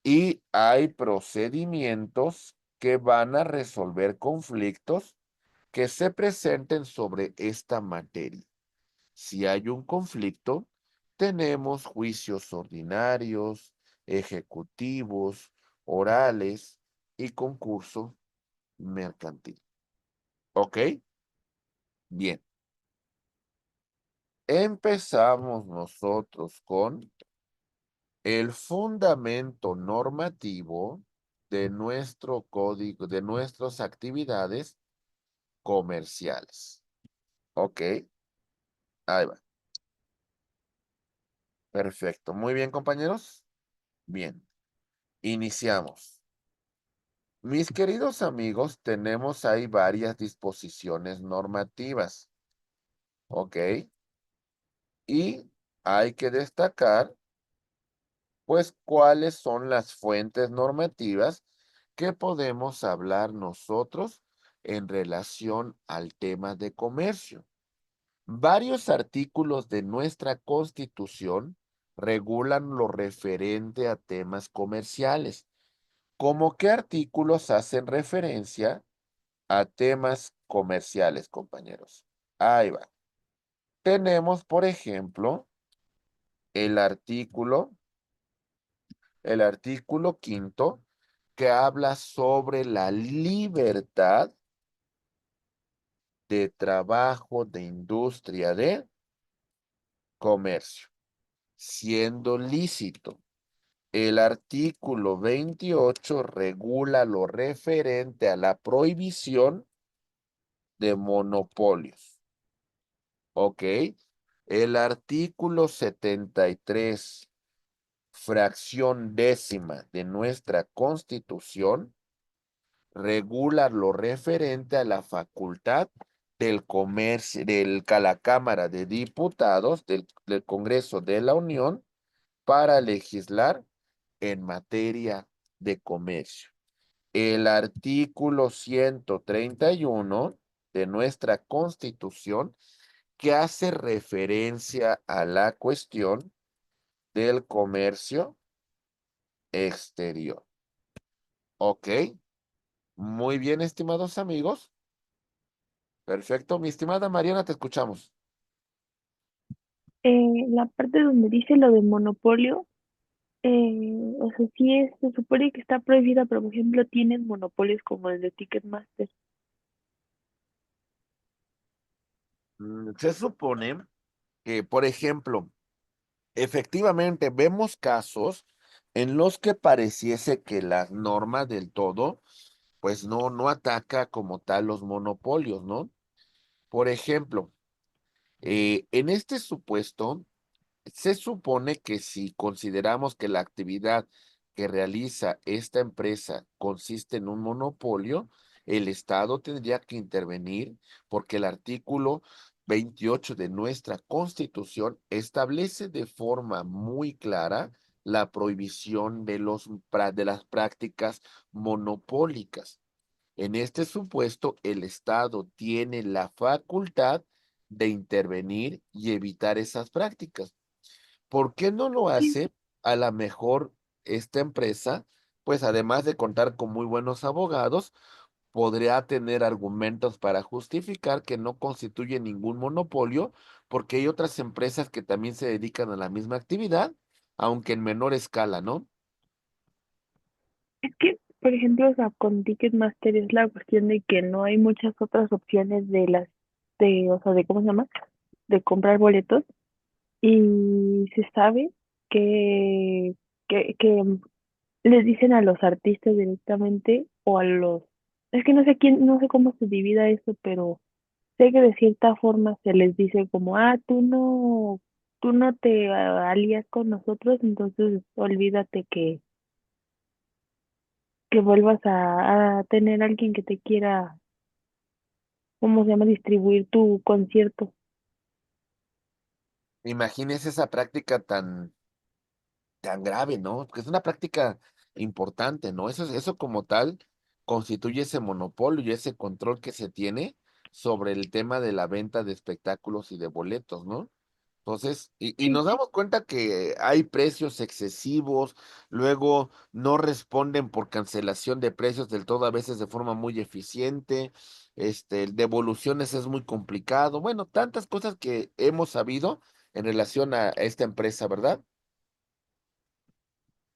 Y hay procedimientos que van a resolver conflictos que se presenten sobre esta materia. Si hay un conflicto, tenemos juicios ordinarios, ejecutivos, orales y concurso mercantil. ¿Ok? Bien. Empezamos nosotros con el fundamento normativo de nuestro código, de nuestras actividades comerciales. ¿Ok? Ahí va. Perfecto. Muy bien, compañeros. Bien. Iniciamos. Mis queridos amigos, tenemos ahí varias disposiciones normativas. ¿Ok? Y hay que destacar, pues, cuáles son las fuentes normativas que podemos hablar nosotros en relación al tema de comercio. Varios artículos de nuestra Constitución regulan lo referente a temas comerciales. ¿Cómo qué artículos hacen referencia a temas comerciales, compañeros? Ahí va. Tenemos, por ejemplo, el artículo, el artículo quinto, que habla sobre la libertad de trabajo, de industria, de comercio, siendo lícito. El artículo 28 regula lo referente a la prohibición de monopolios. ¿Ok? El artículo 73, fracción décima de nuestra Constitución, regula lo referente a la facultad del comercio, de la Cámara de Diputados del Congreso de la Unión para legislar en materia de comercio. El artículo 131 de nuestra Constitución que hace referencia a la cuestión del comercio exterior. ¿Ok? Muy bien, estimados amigos. Perfecto. Mi estimada Mariana, te escuchamos. La parte donde dice lo de monopolio, O sea, sí se supone que está prohibida, pero por ejemplo tienen monopolios como el de Ticketmaster. Se supone que, por ejemplo, efectivamente vemos casos en los que pareciese que las normas del todo, pues no ataca como tal los monopolios, ¿no? Por ejemplo, en este supuesto, se supone que si consideramos que la actividad que realiza esta empresa consiste en un monopolio, el Estado tendría que intervenir porque el artículo 28 de nuestra Constitución establece de forma muy clara la prohibición de las prácticas monopólicas. En este supuesto, el Estado tiene la facultad de intervenir y evitar esas prácticas. ¿Por qué no lo Sí, hace? A lo mejor esta empresa, pues además de contar con muy buenos abogados, podría tener argumentos para justificar que no constituye ningún monopolio, porque hay otras empresas que también se dedican a la misma actividad, aunque en menor escala, ¿no? es que, por ejemplo, o sea, con Ticketmaster es la cuestión de que no hay muchas otras opciones o sea, de, ¿cómo se llama? De comprar boletos y se sabe que, que les dicen a los artistas directamente o a los, es que no sé quién, no sé cómo se divida eso, pero sé que de cierta forma se les dice como, tú no te alías con nosotros, entonces olvídate que vuelvas a tener alguien que te quiera, ¿cómo se llama?, distribuir tu concierto. Imagínese esa práctica tan grave, ¿no? Que es una práctica importante, ¿no? Eso como tal constituye ese monopolio y ese control que se tiene sobre el tema de la venta de espectáculos y de boletos, ¿no? Entonces, y Sí, nos damos cuenta que hay precios excesivos, luego no responden por cancelación de precios del todo, a veces de forma muy eficiente, devoluciones es muy complicado, bueno, tantas cosas que hemos sabido en relación a esta empresa, ¿verdad?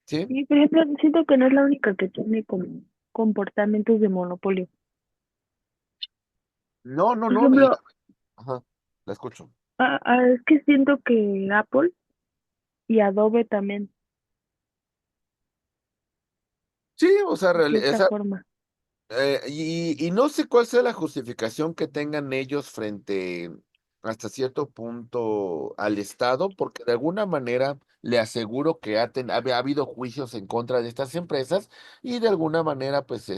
Sí. y por ejemplo, siento que no es la única que tiene como comportamientos de monopolio. No, no, Por no, ejemplo, ajá, la escucho. es que siento que Apple y Adobe también, Sí, o sea, de cierta forma. y no sé cuál sea la justificación que tengan ellos frente hasta cierto punto al Estado, porque de alguna manera le aseguro que ha habido juicios en contra de estas empresas y de alguna manera pues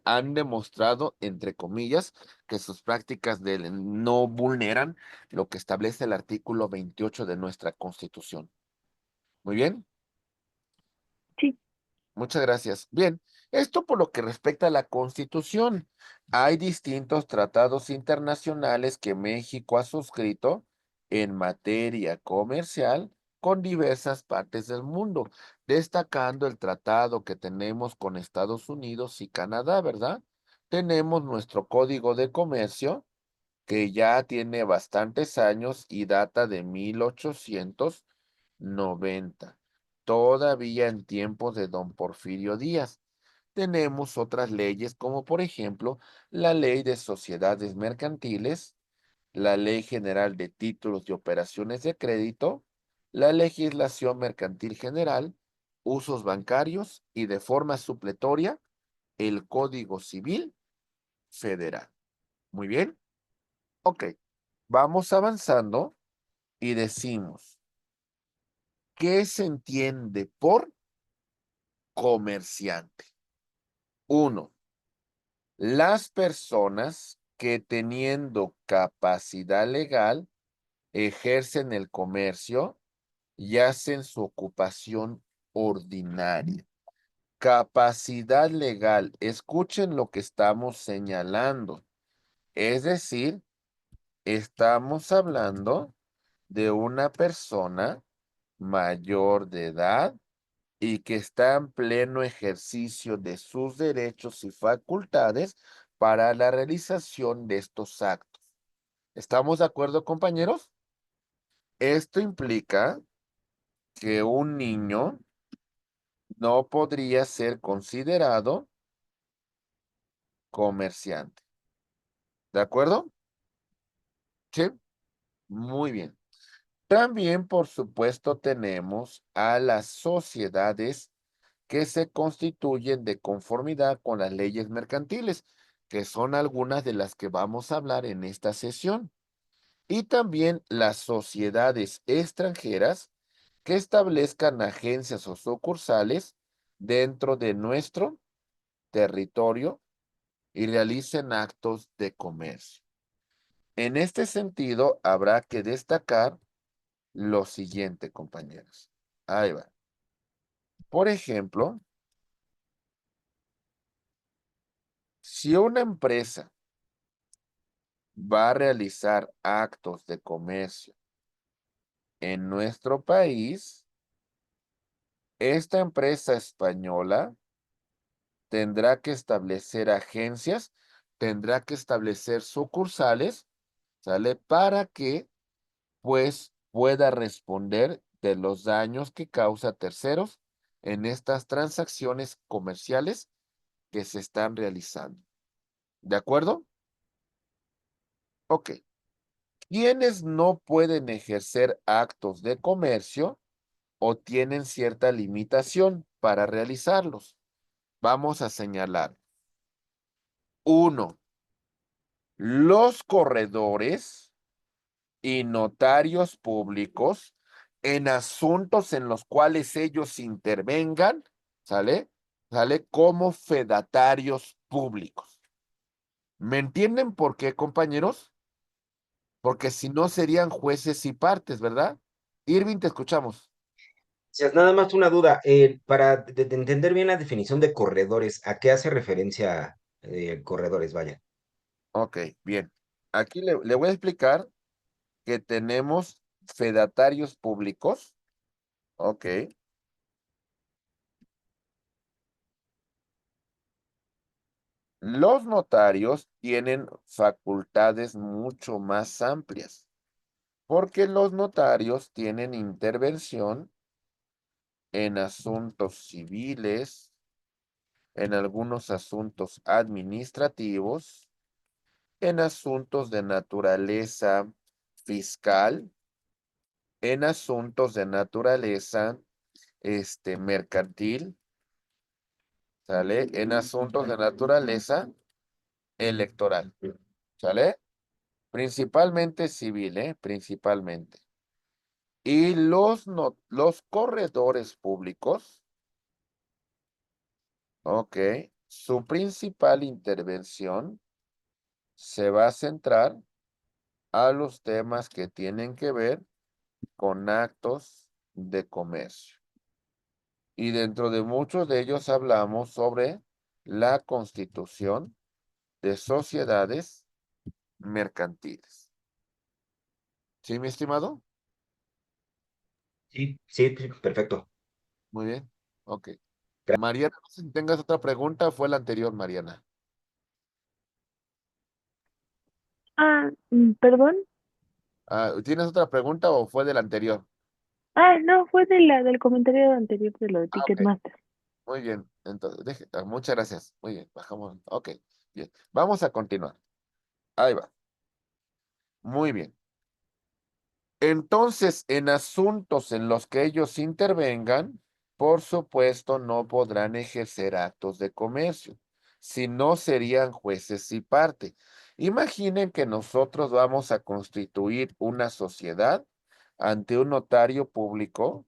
han demostrado, entre comillas, que sus prácticas no vulneran lo que establece el artículo 28 de nuestra Constitución. Muy bien. Sí, Muchas gracias. Bien, esto por lo que respecta a la Constitución. Hay distintos tratados internacionales que México ha suscrito en materia comercial con diversas partes del mundo, destacando el tratado que tenemos con Estados Unidos y Canadá, ¿verdad? Tenemos nuestro Código de Comercio, que ya tiene bastantes años y data de 1890, todavía en tiempos de don Porfirio Díaz. Tenemos otras leyes como por ejemplo la Ley de Sociedades Mercantiles, la Ley General de Títulos y Operaciones de Crédito, la Legislación Mercantil General, usos bancarios y de forma supletoria el Código Civil Federal. Muy bien, ok. Vamos avanzando y decimos, ¿qué se entiende por comerciante? Uno, las personas que teniendo capacidad legal ejercen el comercio y hacen su ocupación ordinaria. Capacidad legal. Escuchen lo que estamos señalando. Es decir, estamos hablando de una persona mayor de edad y que está en pleno ejercicio de sus derechos y facultades para la realización de estos actos. ¿Estamos de acuerdo, compañeros? Esto implica que un niño no podría ser considerado comerciante. ¿De acuerdo? Sí, muy bien. También, por supuesto, tenemos a las sociedades que se constituyen de conformidad con las leyes mercantiles, que son algunas de las que vamos a hablar en esta sesión. Y también las sociedades extranjeras que establezcan agencias o sucursales dentro de nuestro territorio y realicen actos de comercio. En este sentido, habrá que destacar lo siguiente, compañeros. Ahí va. Por ejemplo, si una empresa va a realizar actos de comercio en nuestro país, esta empresa española tendrá que establecer agencias, tendrá que establecer sucursales, ¿sale? Para que, pues, pueda responder de los daños que causa a terceros en estas transacciones comerciales que se están realizando. ¿De acuerdo? Ok. ¿Quiénes no pueden ejercer actos de comercio o tienen cierta limitación para realizarlos? Vamos a señalar. Uno, los corredores y notarios públicos en asuntos en los cuales ellos intervengan, ¿sale? ¿Sale? Como fedatarios públicos. ¿Me entienden por qué, compañeros? Porque si no serían jueces y partes, ¿verdad? Irving, te escuchamos. Si es nada más una duda, para de entender bien la definición de corredores, ¿a qué hace referencia corredores? Vaya. Ok, bien. Aquí le voy a explicar que tenemos fedatarios públicos. Ok. Los notarios tienen facultades mucho más amplias, porque los notarios tienen intervención en asuntos civiles, en algunos asuntos administrativos, en asuntos de naturaleza fiscal, en asuntos de naturaleza mercantil, ¿sale? En asuntos de naturaleza electoral, ¿sale? Principalmente civil, ¿eh? Principalmente. Y los corredores públicos, ok, su principal intervención se va a centrar a los temas que tienen que ver con actos de comercio. Y dentro de muchos de ellos hablamos sobre la constitución de sociedades mercantiles. ¿Sí, mi estimado? Sí, sí, sí, perfecto. Muy bien. Ok. Gra- Mariana, no sé si tengas otra pregunta, fue la anterior, Mariana. Perdón. ¿Tienes otra pregunta o fue de la anterior? No, fue del comentario anterior de lo de Ok, Ticketmaster. muy bien. Entonces, muchas gracias. Muy bien, bajamos. Ok, bien. Vamos a continuar. Ahí va. Muy bien. Entonces, en asuntos en los que ellos intervengan, por supuesto, no podrán ejercer actos de comercio, si no serían jueces y parte. Imaginen que nosotros vamos a constituir una sociedad ante un notario público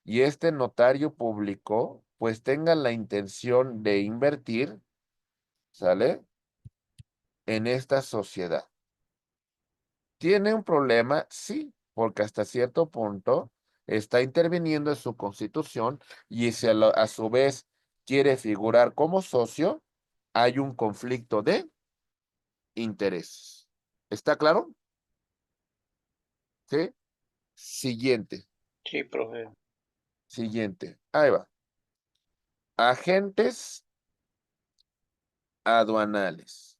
y este notario público pues tenga la intención de invertir, ¿sale? En esta sociedad. ¿Tiene un problema? Sí, porque hasta cierto punto está interviniendo en su constitución y si a su vez quiere figurar como socio, hay un conflicto de intereses. ¿Está claro? Sí. Siguiente, Sí, profe. siguiente. Ahí va. Agentes aduanales.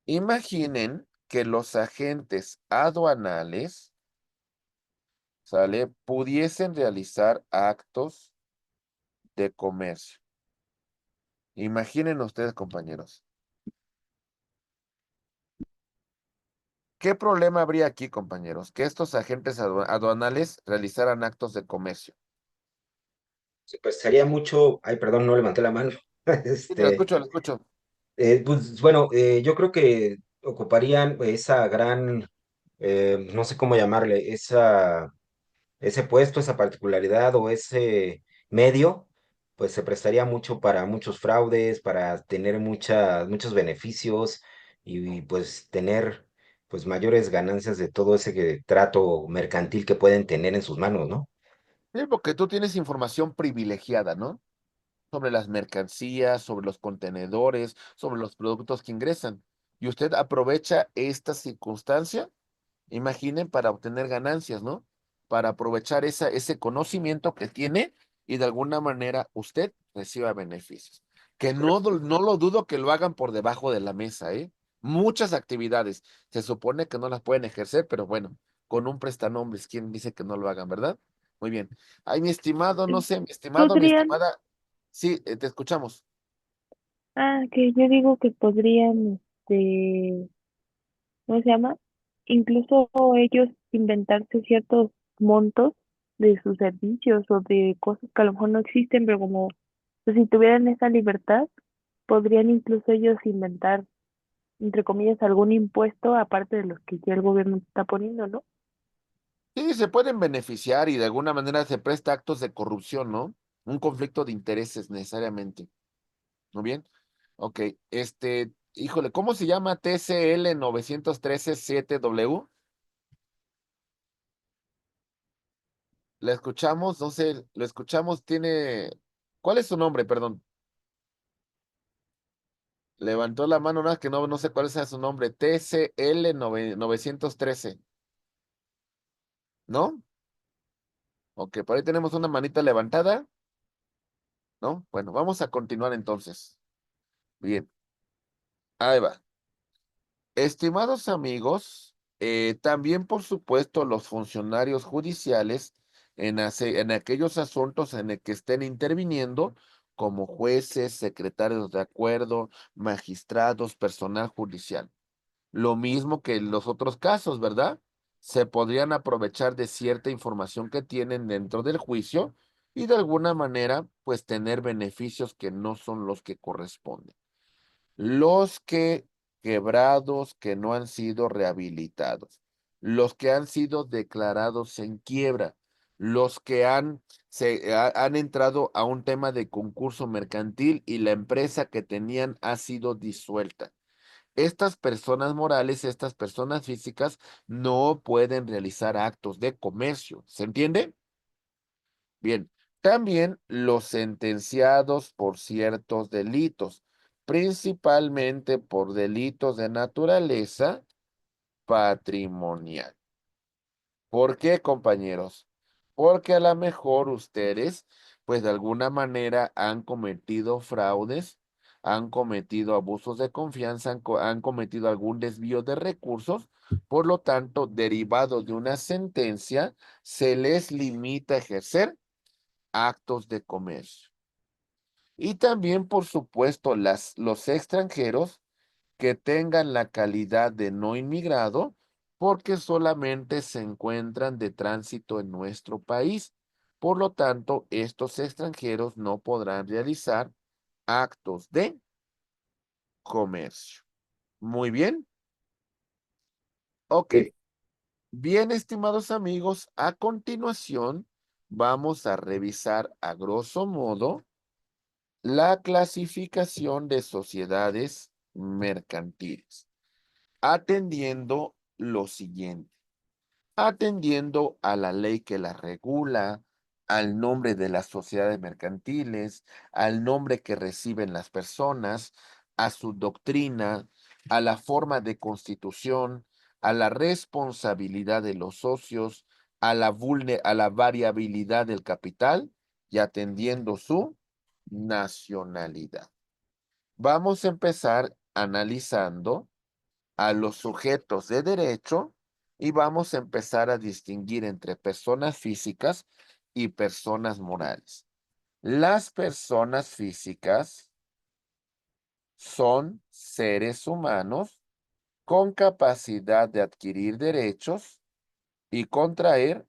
Imaginen que los agentes aduanales, ¿sale? Pudiesen realizar actos de comercio. Imaginen ustedes, compañeros. ¿Qué problema habría aquí, compañeros? Que estos agentes aduanales realizaran actos de comercio. Sí, pues sería mucho, ay, perdón, no levanté la mano. Sí, lo Este, escucho, lo escucho. pues bueno, yo creo que ocuparían esa gran, no sé cómo llamarle, ese puesto, esa particularidad o ese medio, pues se prestaría mucho para muchos fraudes, para tener muchos beneficios y, pues tener pues mayores ganancias de todo ese trato mercantil que pueden tener en sus manos, ¿no? Sí, porque tú tienes información privilegiada, ¿no? Sobre las mercancías, sobre los contenedores, sobre los productos que ingresan. Y usted aprovecha esta circunstancia, imaginen, para obtener ganancias, ¿no? Para aprovechar ese conocimiento que tiene y de alguna manera usted reciba beneficios. Que Es correcto. no lo dudo que lo hagan por debajo de la mesa, ¿eh? Muchas actividades. Se supone que no las pueden ejercer, pero bueno, con un prestanombres, ¿quién dice que no lo hagan, verdad? Muy bien. Ay, mi estimado, no sé, mi estimado, mi Podrían, estimada. Sí, te escuchamos. que yo digo que podrían, ¿cómo se llama? Incluso ellos inventarse ciertos montos de sus servicios o de cosas que a lo mejor no existen, pero como pues, si tuvieran esa libertad, podrían incluso ellos inventar, entre comillas, algún impuesto aparte de los que ya el gobierno está poniendo, ¿no? Sí, se pueden beneficiar y de alguna manera se presta actos de corrupción, ¿no? Un conflicto de intereses necesariamente. Muy bien. Ok, híjole, ¿cómo se llama TCL 913-7W? La escuchamos, no sé, lo escuchamos, ¿Cuál es su nombre, perdón? Levantó la mano, nada que no sé cuál sea su nombre. TCL 913, ¿no? Ok, por ahí tenemos una manita levantada, ¿no? Bueno, vamos a continuar entonces. Bien, ahí va. Estimados amigos, también por supuesto los funcionarios judiciales en aquellos asuntos en el que estén interviniendo, como jueces, secretarios de acuerdo, magistrados, personal judicial. Lo mismo que en los otros casos, ¿verdad? Se podrían aprovechar de cierta información que tienen dentro del juicio y de alguna manera, pues tener beneficios que no son los que corresponden. Los que quebrados que no han sido rehabilitados, los que han sido declarados en quiebra, los que han entrado a un tema de concurso mercantil y la empresa que tenían ha sido disuelta. Estas personas morales, estas personas físicas no pueden realizar actos de comercio. ¿Se entiende? Bien, también los sentenciados por ciertos delitos, principalmente por delitos de naturaleza patrimonial. ¿Por qué, compañeros? Porque a lo mejor ustedes, pues de alguna manera han cometido fraudes, han cometido abusos de confianza, han cometido algún desvío de recursos, por lo tanto, derivado de una sentencia, se les limita a ejercer actos de comercio. Y también, por supuesto, los extranjeros que tengan la calidad de no inmigrado porque solamente se encuentran de tránsito en nuestro país. Por lo tanto, estos extranjeros no podrán realizar actos de comercio. Muy bien. Ok. Sí. Bien, estimados amigos, a continuación vamos a revisar a grosso modo la clasificación de sociedades mercantiles, atendiendo lo siguiente, atendiendo a la ley que las regula, al nombre de las sociedades mercantiles, al nombre que reciben las personas, a su doctrina, a la forma de constitución, a la responsabilidad de los socios, a la variabilidad del capital y atendiendo su nacionalidad. Vamos a empezar analizando a los sujetos de derecho y vamos a empezar a distinguir entre personas físicas y personas morales. Las personas físicas son seres humanos con capacidad de adquirir derechos y contraer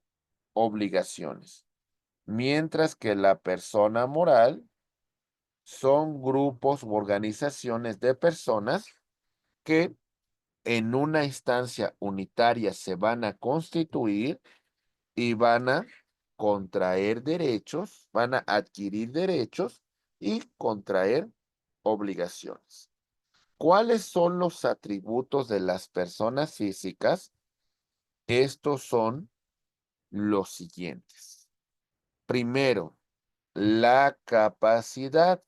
obligaciones, mientras que la persona moral son grupos u organizaciones de personas que en una instancia unitaria se van a constituir y van a contraer derechos, van a adquirir derechos y contraer obligaciones. ¿Cuáles son los atributos de las personas físicas? Estos son los siguientes. Primero, la capacidad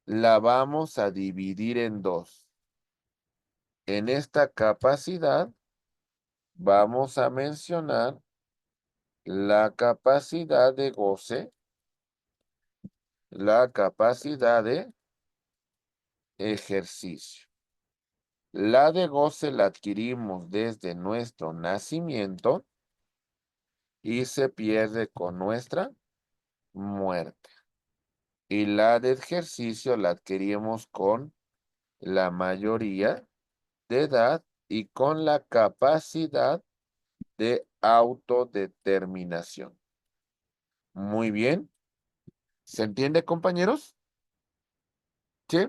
la vamos a dividir en dos. En esta capacidad vamos a mencionar la capacidad de goce, la capacidad de ejercicio. La de goce la adquirimos desde nuestro nacimiento y se pierde con nuestra muerte. Y la de ejercicio la adquirimos con la mayoría de edad y con la capacidad de autodeterminación. Muy bien. ¿Se entiende, compañeros? Sí.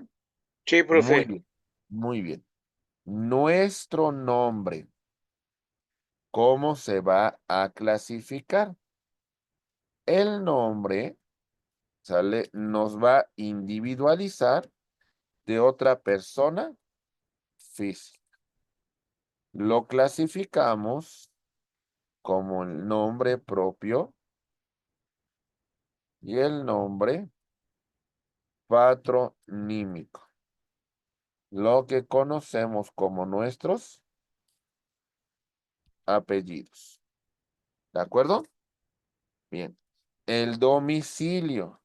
Sí, Muy profe. bien. Muy bien. Nuestro nombre, ¿cómo se va a clasificar? El nombre, ¿sale? Nos va a individualizar de otra persona física. Lo clasificamos como el nombre propio y el nombre patronímico, lo que conocemos como nuestros apellidos. ¿De acuerdo? Bien. El domicilio,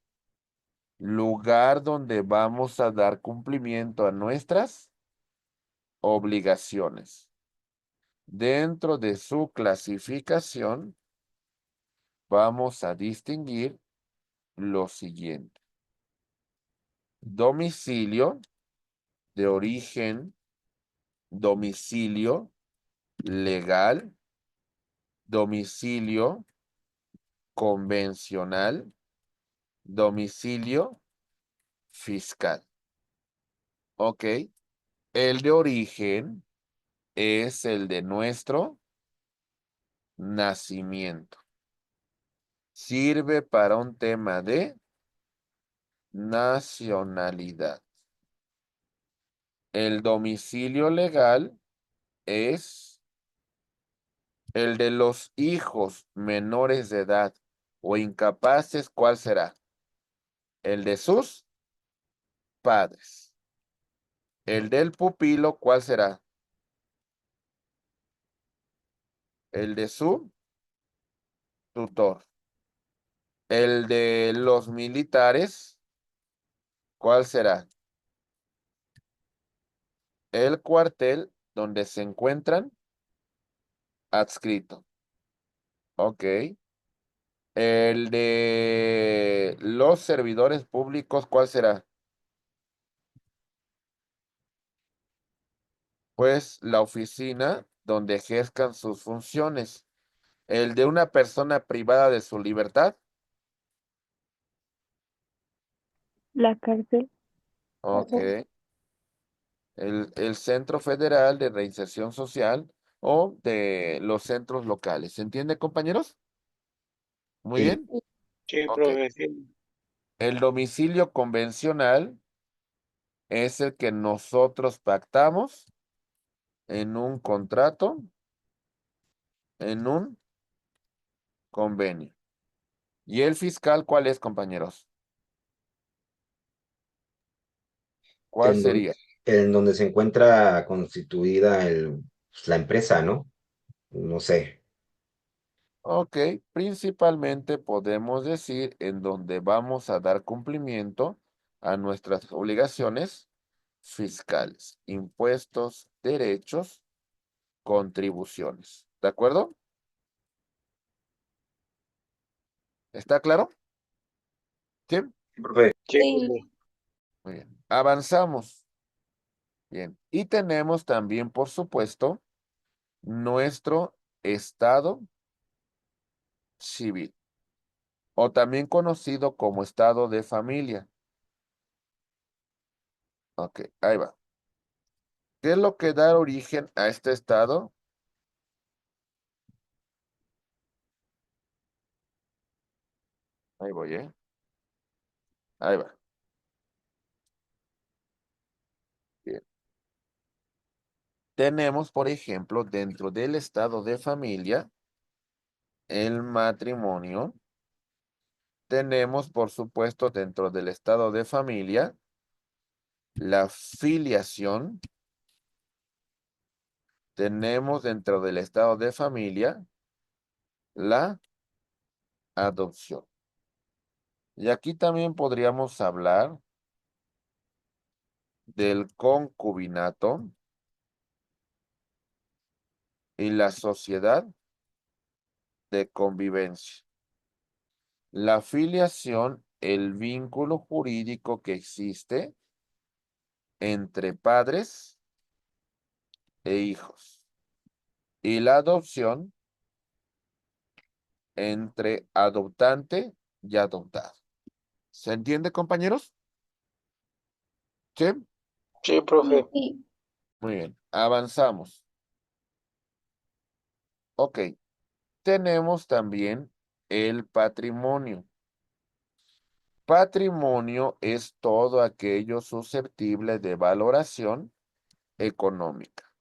lugar donde vamos a dar cumplimiento a nuestras obligaciones. Dentro de su clasificación, vamos a distinguir lo siguiente. Domicilio de origen, domicilio legal, domicilio convencional, domicilio fiscal. ¿Ok? El de origen es el de nuestro nacimiento. Sirve para un tema de nacionalidad. El domicilio legal es el de los hijos menores de edad o incapaces. ¿Cuál será? El de sus padres. El del pupilo, ¿cuál será? El de su tutor. El de los militares, ¿cuál será? El cuartel donde se encuentran adscrito. Ok. El de los servidores públicos, ¿cuál será? Pues la oficina donde ejerzcan sus funciones. El de una persona privada de su libertad. La cárcel. Ok. El Centro Federal de Reinserción Social o de los centros locales. ¿Se entiende, compañeros? Muy Sí, bien. Sí, Ok. profe. Sí. El domicilio convencional es el que nosotros pactamos en un contrato, en un convenio. ¿Y el fiscal cuál es, compañeros? ¿Cuál en, don- sería? en donde se encuentra constituida pues, la empresa, ¿no? No sé. Ok, principalmente podemos decir en donde vamos a dar cumplimiento a nuestras obligaciones fiscales, impuestos, derechos, contribuciones. ¿De acuerdo? ¿Está claro? ¿Sí? Profe. Sí, Sí. profe. Muy bien. Avanzamos. Bien. Y tenemos también, por supuesto, nuestro estado civil, o también conocido como estado de familia. Ok, ahí va. ¿Qué es lo que da origen a este estado? Ahí voy, ¿eh? Ahí va. Bien. Tenemos, por ejemplo, dentro del estado de familia, el matrimonio. Tenemos, por supuesto, dentro del estado de familia, la filiación. Tenemos dentro del estado de familia la adopción. Y aquí también podríamos hablar del concubinato y la sociedad de convivencia. La filiación, el vínculo jurídico que existe entre padres e hijos. Y la adopción entre adoptante y adoptado. ¿Se entiende, compañeros? Sí, Sí, profe. Sí. muy bien. Avanzamos. Ok. Tenemos también el patrimonio. Patrimonio es todo aquello susceptible de valoración económica.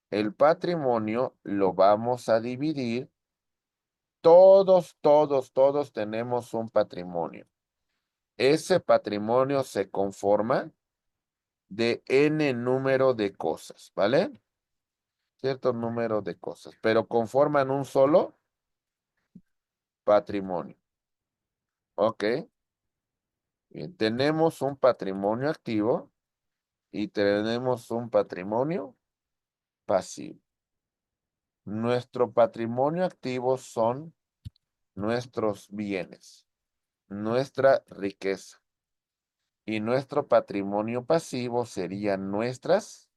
El patrimonio lo vamos a dividir. Todos tenemos un patrimonio. Ese patrimonio se conforma de n número de cosas, ¿vale? Cierto número de cosas, pero conforman un solo patrimonio. Ok. Bien, tenemos un patrimonio activo y tenemos un patrimonio pasivo. Nuestro patrimonio activo son nuestros bienes, nuestra riqueza. Y nuestro patrimonio pasivo serían nuestras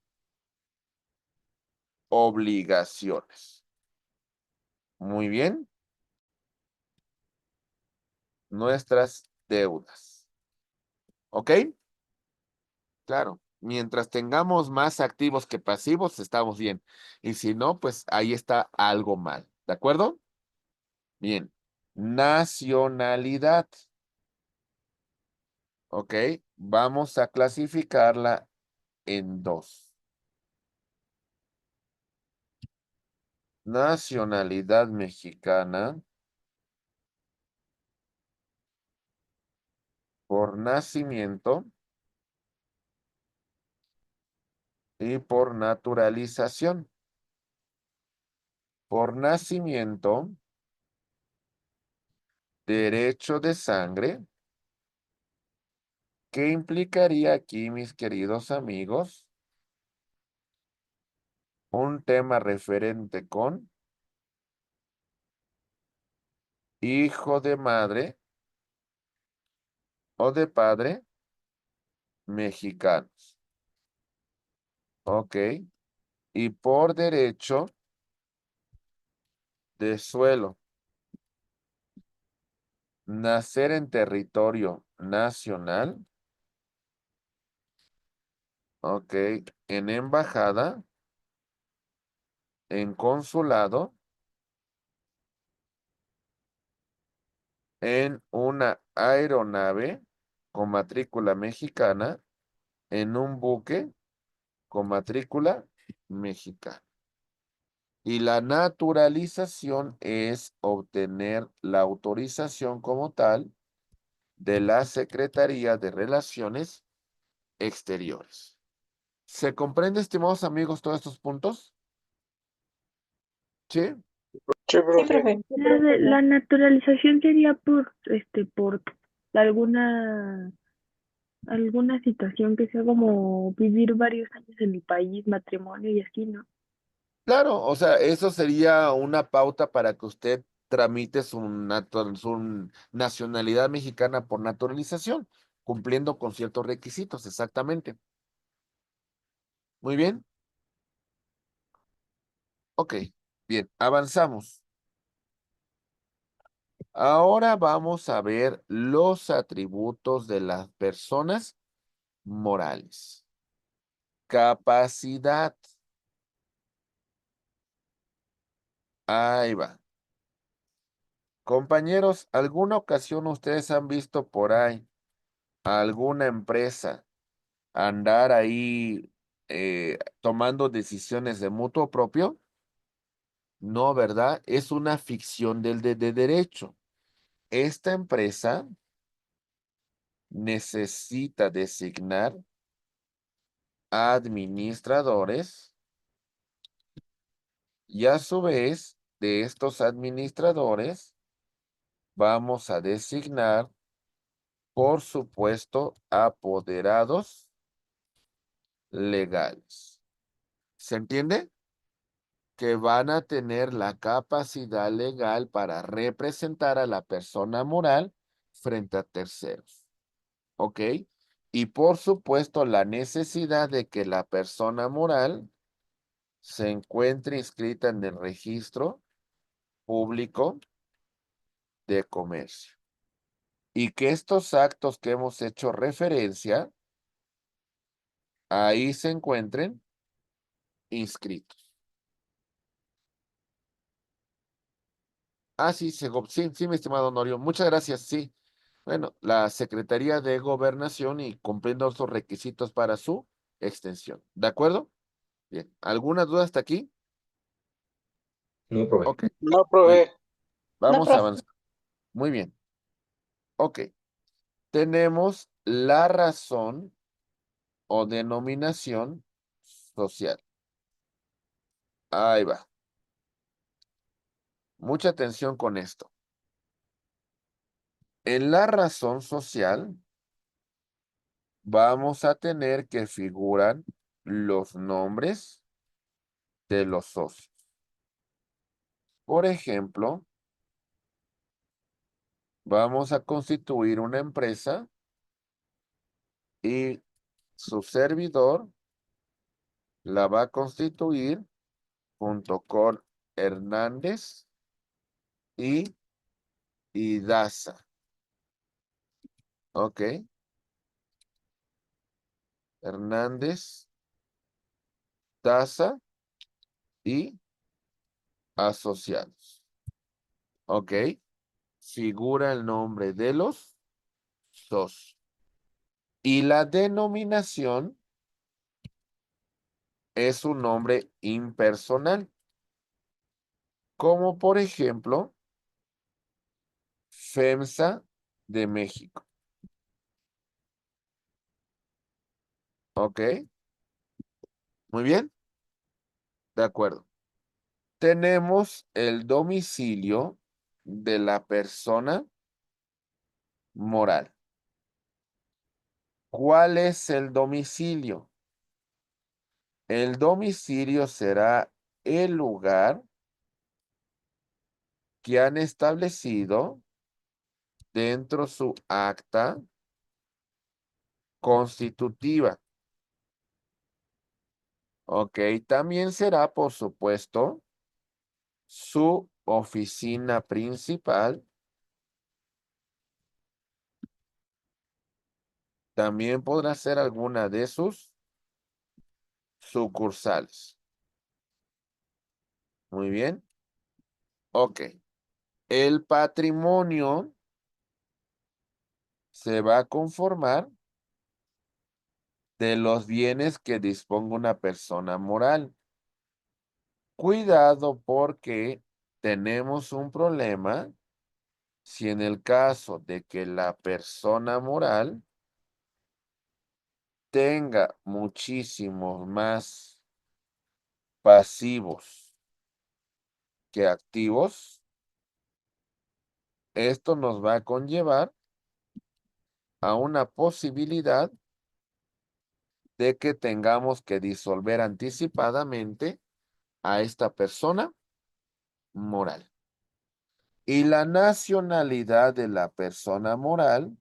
obligaciones. Muy bien. Nuestras deudas. ¿Ok? Claro. Mientras tengamos más activos que pasivos, estamos bien. Y si no, pues ahí está algo mal. ¿De acuerdo? Bien. Nacionalidad. ¿Ok? Vamos a clasificarla en dos. Nacionalidad mexicana por nacimiento y por naturalización. Por nacimiento, derecho de sangre. ¿Qué implicaría aquí, mis queridos amigos? Un tema referente con hijo de madre o de padre mexicanos. Ok. Y por derecho de suelo. Nacer en territorio nacional. Ok. En embajada. En consulado. En una aeronave con matrícula mexicana. En un buque con matrícula mexicana. Y la naturalización es obtener la autorización como tal de la Secretaría de Relaciones Exteriores. ¿Se comprende, estimados amigos, todos estos puntos? ¿Sí? Sí, Sí, profe. profe. La naturalización sería por alguna, alguna situación que sea como vivir varios años en el país, matrimonio y así, ¿no? Claro, o sea, eso sería una pauta para que usted tramite su nacionalidad mexicana por naturalización, cumpliendo con ciertos requisitos, exactamente. Muy bien. Ok, bien, avanzamos. Ahora vamos a ver los atributos de las personas morales. Capacidad. Ahí va. Compañeros, ¿alguna ocasión ustedes han visto por ahí alguna empresa andar ahí tomando decisiones de mutuo propio? No, ¿verdad? Es una ficción de derecho. Esta empresa necesita designar administradores y a su vez de estos administradores vamos a designar, por supuesto, apoderados legales. ¿Se entiende? Que van a tener la capacidad legal para representar a la persona moral frente a terceros. ¿Ok? Y por supuesto, la necesidad de que la persona moral se encuentre inscrita en el registro público de comercio. Y que estos actos que hemos hecho referencia, ahí se encuentren inscritos. Ah, sí, sí, mi estimado Honorio. Muchas gracias, sí. Bueno, la Secretaría de Gobernación y cumpliendo sus requisitos para su extensión. ¿De acuerdo? Bien. ¿Alguna duda hasta aquí? No, profe. Ok, No, muy bien. profe. No, Vamos a profe. avanzar. Muy bien. Ok. Tenemos la razón o denominación social. Ahí va. Mucha atención con esto. En la razón social vamos a tener que figuran los nombres de los socios. Por ejemplo, vamos a constituir una empresa y su servidor la va a constituir junto con Hernández y Daza. ¿Ok? Hernández, Daza y asociados. ¿Ok? Figura el nombre de los socios. Y la denominación es un nombre impersonal, como por ejemplo, FEMSA de México. ¿Ok? Muy bien. De acuerdo. Tenemos el domicilio de la persona moral. ¿Cuál es el domicilio? El domicilio será el lugar que han establecido dentro su acta constitutiva. Ok, también será, por supuesto, su oficina principal. También podrá ser alguna de sus sucursales. Muy bien. Ok. El patrimonio se va a conformar de los bienes que disponga una persona moral. Cuidado porque tenemos un problema si en el caso de que la persona moral tenga muchísimos más pasivos que activos, esto nos va a conllevar a una posibilidad de que tengamos que disolver anticipadamente a esta persona moral. Y la nacionalidad de la persona moral,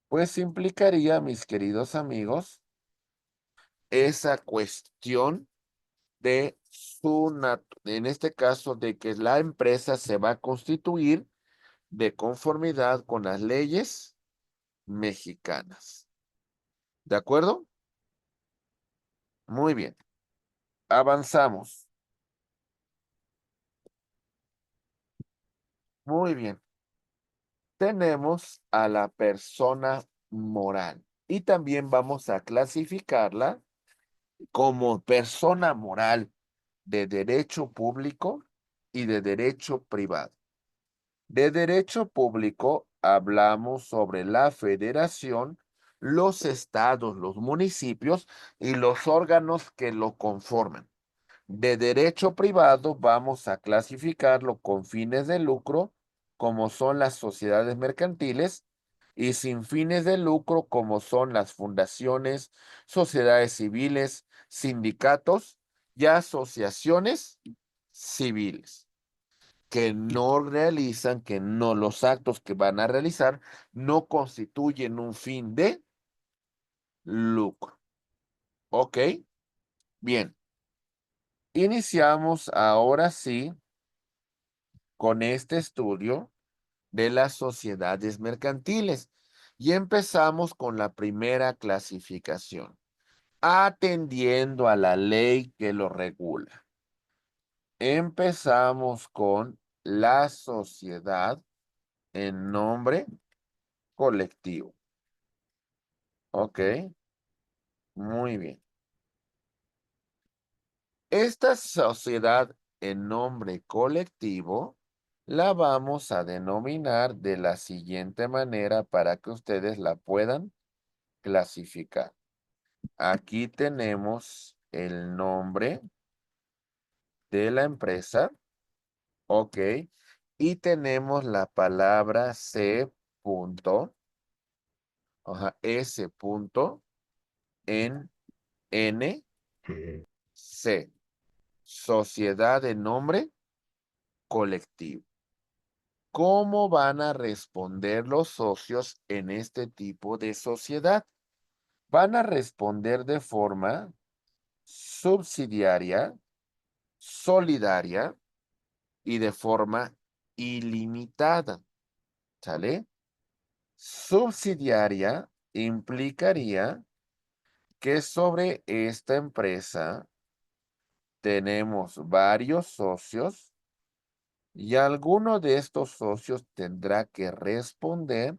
pues implicaría, mis queridos amigos, esa cuestión de en este caso, de que la empresa se va a constituir de conformidad con las leyes mexicanas. ¿De acuerdo? Muy bien. Avanzamos. Muy bien. Tenemos a la persona moral y también vamos a clasificarla como persona moral de derecho público y de derecho privado. De derecho público hablamos sobre la federación, los estados, los municipios y los órganos que lo conforman. De derecho privado vamos a clasificarlo con fines de lucro, como son las sociedades mercantiles, y sin fines de lucro, como son las fundaciones, sociedades civiles, sindicatos y asociaciones civiles, que no realizan, que no, los actos que van a realizar no constituyen un fin de lucro. ¿Ok? Bien. Iniciamos ahora sí con este estudio de las sociedades mercantiles y empezamos con la primera clasificación, atendiendo a la ley que lo regula. Empezamos con la sociedad en nombre colectivo. Ok, muy bien. Esta sociedad en nombre colectivo la vamos a denominar de la siguiente manera para que ustedes la puedan clasificar. Aquí tenemos el nombre de la empresa, ok, y tenemos la palabra C punto, S punto, en N, Ujú. C, sociedad de nombre colectivo. ¿Cómo van a responder los socios en este tipo de sociedad? Van a responder de forma subsidiaria, solidaria y de forma ilimitada. ¿Sale? Subsidiaria implicaría que sobre esta empresa tenemos varios socios y alguno de estos socios tendrá que responder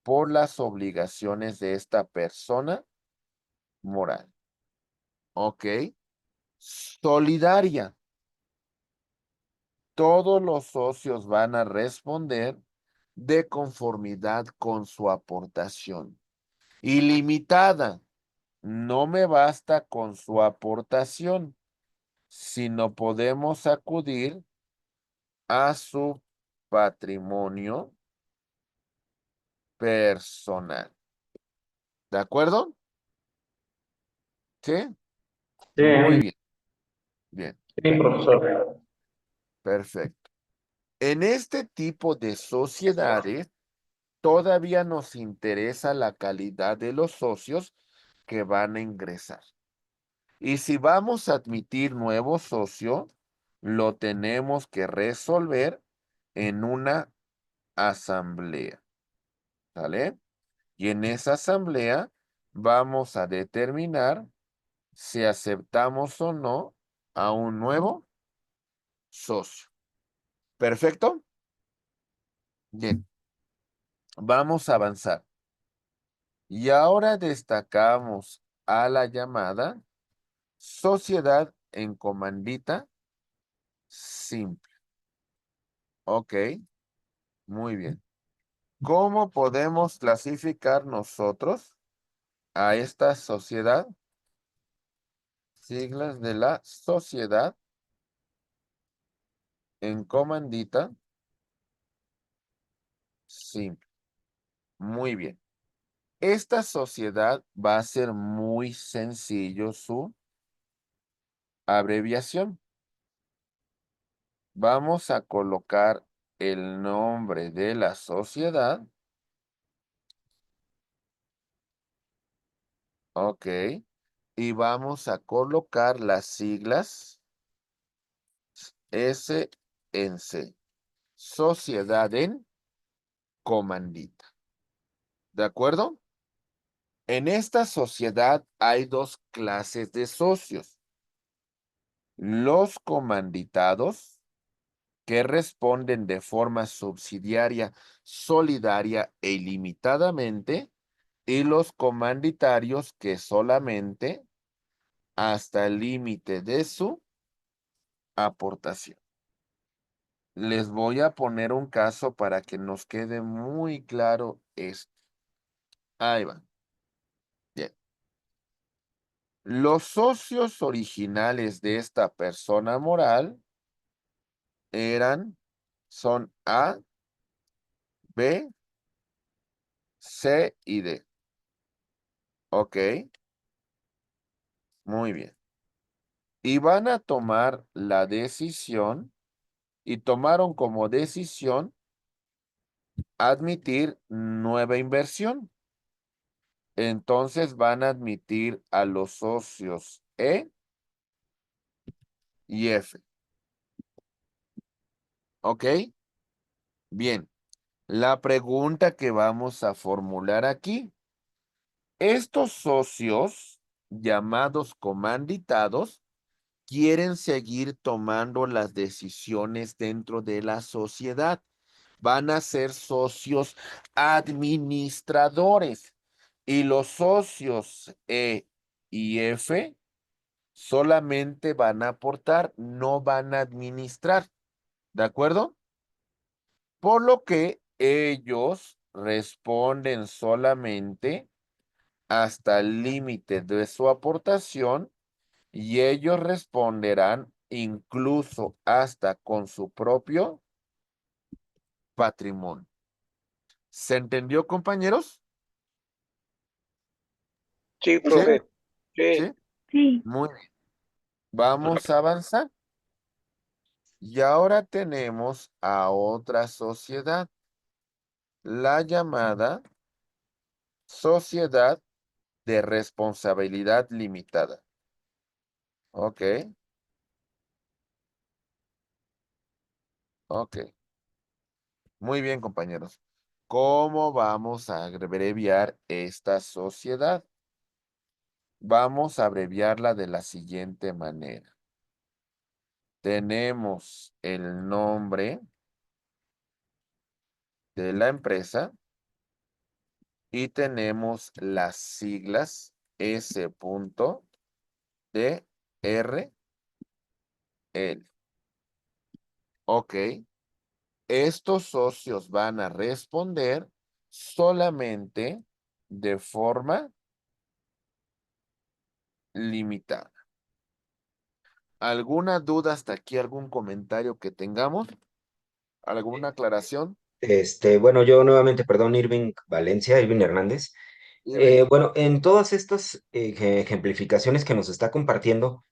por las obligaciones de esta persona moral. ¿Ok? Solidaria. Todos los socios van a responder de conformidad con su aportación. Ilimitada. No me basta con su aportación, sino podemos acudir a su patrimonio personal. ¿De acuerdo? ¿Sí? Sí, Muy bien. Bien, sí, profesor. perfecto. En este tipo de sociedades, todavía nos interesa la calidad de los socios que van a ingresar. Y si vamos a admitir nuevo socio, lo tenemos que resolver en una asamblea. ¿Sale? Y en esa asamblea vamos a determinar si aceptamos o no a un nuevo socio. ¿Perfecto? Bien, vamos a avanzar. Y ahora destacamos a la llamada sociedad en comandita simple. Ok, muy bien. ¿Cómo podemos clasificar nosotros a esta sociedad? Siglas de la sociedad en comandita simple. Muy bien. Esta sociedad va a ser muy sencillo su abreviación. Vamos a colocar el nombre de la sociedad. Ok. Y vamos a colocar las siglas S en C. Sociedad en comandita. ¿De acuerdo? En esta sociedad hay dos clases de socios. Los comanditados, que responden de forma subsidiaria, solidaria e ilimitadamente, y los comanditarios que solamente hasta el límite de su aportación. Les voy a poner un caso para que nos quede muy claro esto. Ahí va. Bien. Los socios originales de esta persona moral son A, B, C y D. Ok, muy bien. Y van a tomar la decisión y tomaron como decisión admitir nueva inversión. Entonces van a admitir a los socios E y F. ¿Ok? Bien. La pregunta que vamos a formular aquí. Estos socios, llamados comanditados, quieren seguir tomando las decisiones dentro de la sociedad. Van a ser socios administradores. Y los socios E y F solamente van a aportar, no van a administrar. ¿De acuerdo? Por lo que ellos responden solamente hasta el límite de su aportación y ellos responderán incluso hasta con su propio patrimonio. ¿Se entendió, compañeros? Sí, ¿Sí? profe. Sí. ¿Sí? Sí, Muy bien. Vamos a avanzar. Y ahora tenemos a otra sociedad, la llamada Sociedad de Responsabilidad Limitada. Ok, ok. Muy bien, compañeros. ¿Cómo vamos a abreviar esta sociedad? Vamos a abreviarla de la siguiente manera. Tenemos el nombre de la empresa y tenemos las siglas S.D.R.L. Ok. Estos socios van a responder solamente de forma limitada. ¿Alguna duda hasta aquí? ¿Algún comentario que tengamos? ¿Alguna aclaración? Bueno, yo nuevamente, perdón, Irving Hernández. Irving. Bueno, en todas estas ejemplificaciones que nos está compartiendo,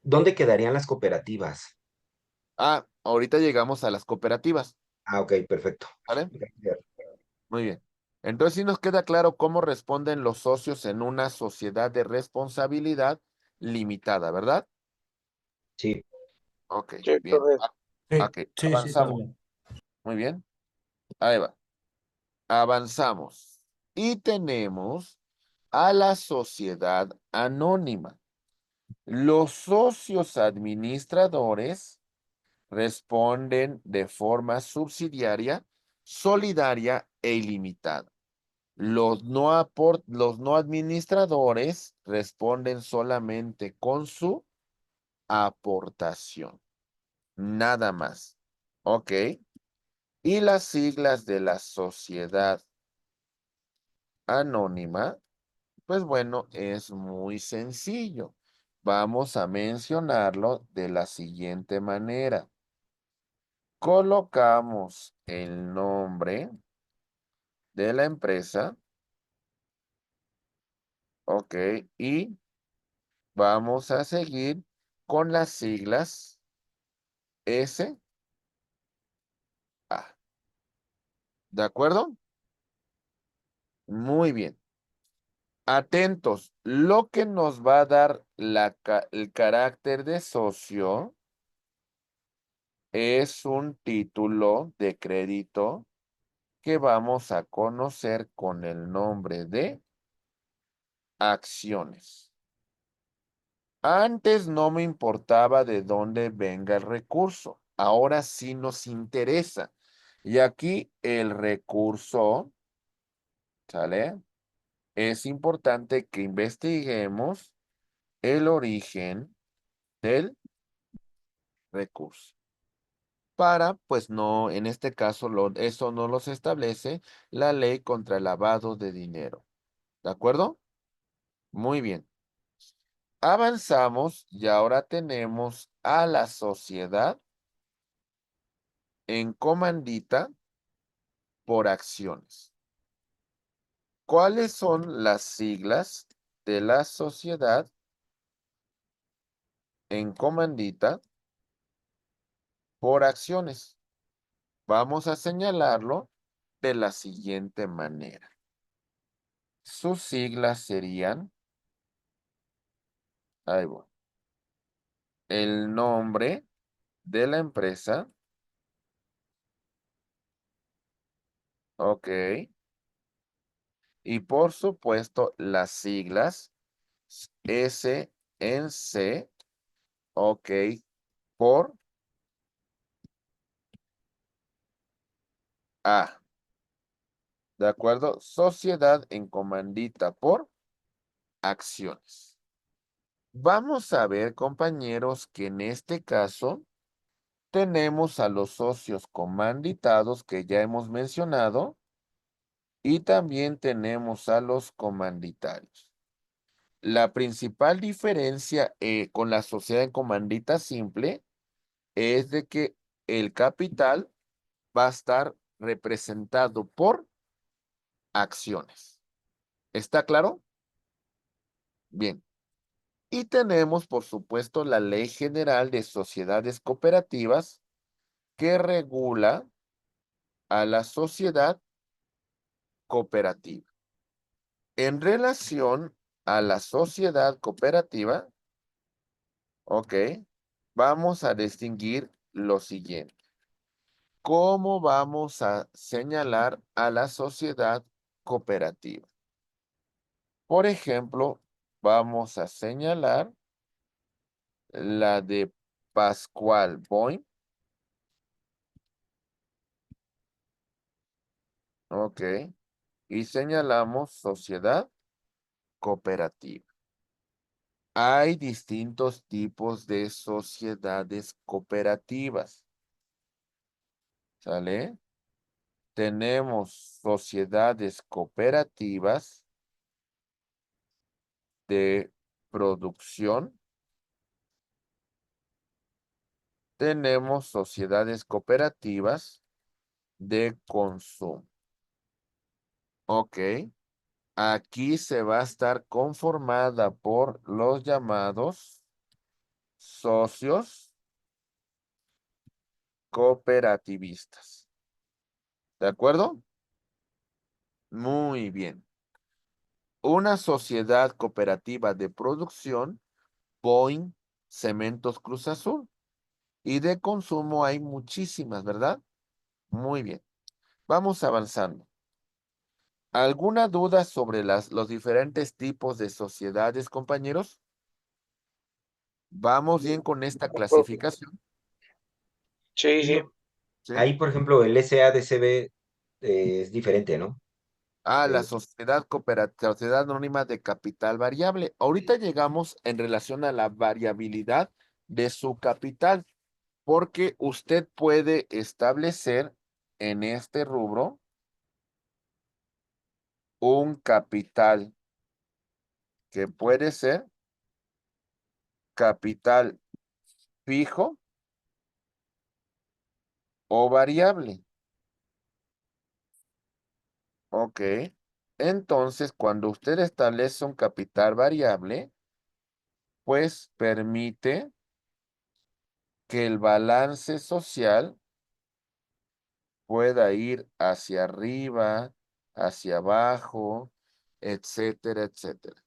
¿dónde quedarían las cooperativas? Ahorita llegamos a las cooperativas, Ah, ok, perfecto. ¿vale? Gracias. Muy bien. Entonces sí nos queda claro cómo responden los socios en una sociedad de responsabilidad limitada, ¿verdad? Sí, Ok, Sí, bien. profe. Sí, Ok, sí, sí, todo avanzamos. bien. Muy bien. Ahí va. Avanzamos. Y tenemos a la sociedad anónima. Los socios administradores responden de forma subsidiaria, solidaria e ilimitada. Los no administradores responden solamente con su aportación. Nada más. ¿Ok? Y las siglas de la sociedad anónima, pues bueno, es muy sencillo. Vamos a mencionarlo de la siguiente manera. Colocamos el nombre de la empresa, ok, y vamos a seguir con las siglas S, A. ¿De acuerdo? Muy bien. Atentos, lo que nos va a dar el carácter de socio es un título de crédito que vamos a conocer con el nombre de acciones. Antes no me importaba de dónde venga el recurso, ahora sí nos interesa. Y aquí el recurso, ¿sale? Es importante que investiguemos el origen del recurso. Para, pues no, en este caso, eso no los establece la ley contra el lavado de dinero. ¿De acuerdo? Muy bien. Avanzamos y ahora tenemos a la sociedad en comandita por acciones. ¿Cuáles son las siglas de la sociedad en comandita por acciones? Vamos a señalarlo de la siguiente manera. Sus siglas serían, ahí voy, el nombre de la empresa, ok, y por supuesto las siglas S en C, ok, por A. ¿De acuerdo? Sociedad en comandita por acciones. Vamos a ver, compañeros, que en este caso tenemos a los socios comanditados que ya hemos mencionado y también tenemos a los comanditarios. La principal diferencia con la sociedad en comandita simple es de que el capital va a estar representado por acciones. ¿Está claro? Bien. Y tenemos, por supuesto, la Ley General de Sociedades Cooperativas que regula a la sociedad cooperativa. En relación a la sociedad cooperativa, ok, vamos a distinguir lo siguiente. ¿Cómo vamos a señalar a la sociedad cooperativa? Por ejemplo, vamos a señalar la de Pascual Boy. Ok. Y señalamos sociedad cooperativa. Hay distintos tipos de sociedades cooperativas. ¿Sale? Tenemos sociedades cooperativas de producción. Tenemos sociedades cooperativas de consumo. Ok. Aquí se va a estar conformada por los llamados socios cooperativistas. ¿De acuerdo? Muy bien. Una sociedad cooperativa de producción, Boeing, Cementos Cruz Azul. Y de consumo hay muchísimas, ¿verdad? Muy bien. Vamos avanzando. ¿Alguna duda sobre los diferentes tipos de sociedades, compañeros? ¿Vamos bien con esta clasificación? Sí, sí. ¿Sí? Ahí, por ejemplo, el SADCB es diferente, ¿no? La Eh, sociedad cooperativa, sociedad anónima de capital variable. Ahorita llegamos en relación a la variabilidad de su capital, porque usted puede establecer en este rubro un capital que puede ser capital fijo o variable. Ok. Entonces, cuando usted establece un capital variable, pues permite que el balance social pueda ir hacia arriba, hacia abajo, etcétera, etcétera.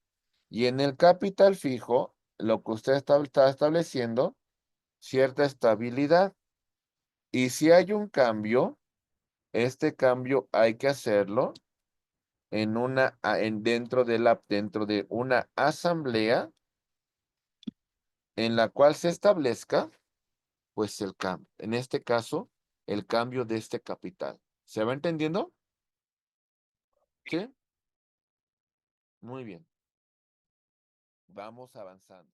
Y en el capital fijo, lo que usted está estableciendo, cierta estabilidad. Y si hay un cambio, este cambio hay que hacerlo dentro de una asamblea en la cual se establezca, pues el cambio. En este caso, el cambio de este capital. ¿Se va entendiendo? ¿Sí? Muy bien. Vamos avanzando.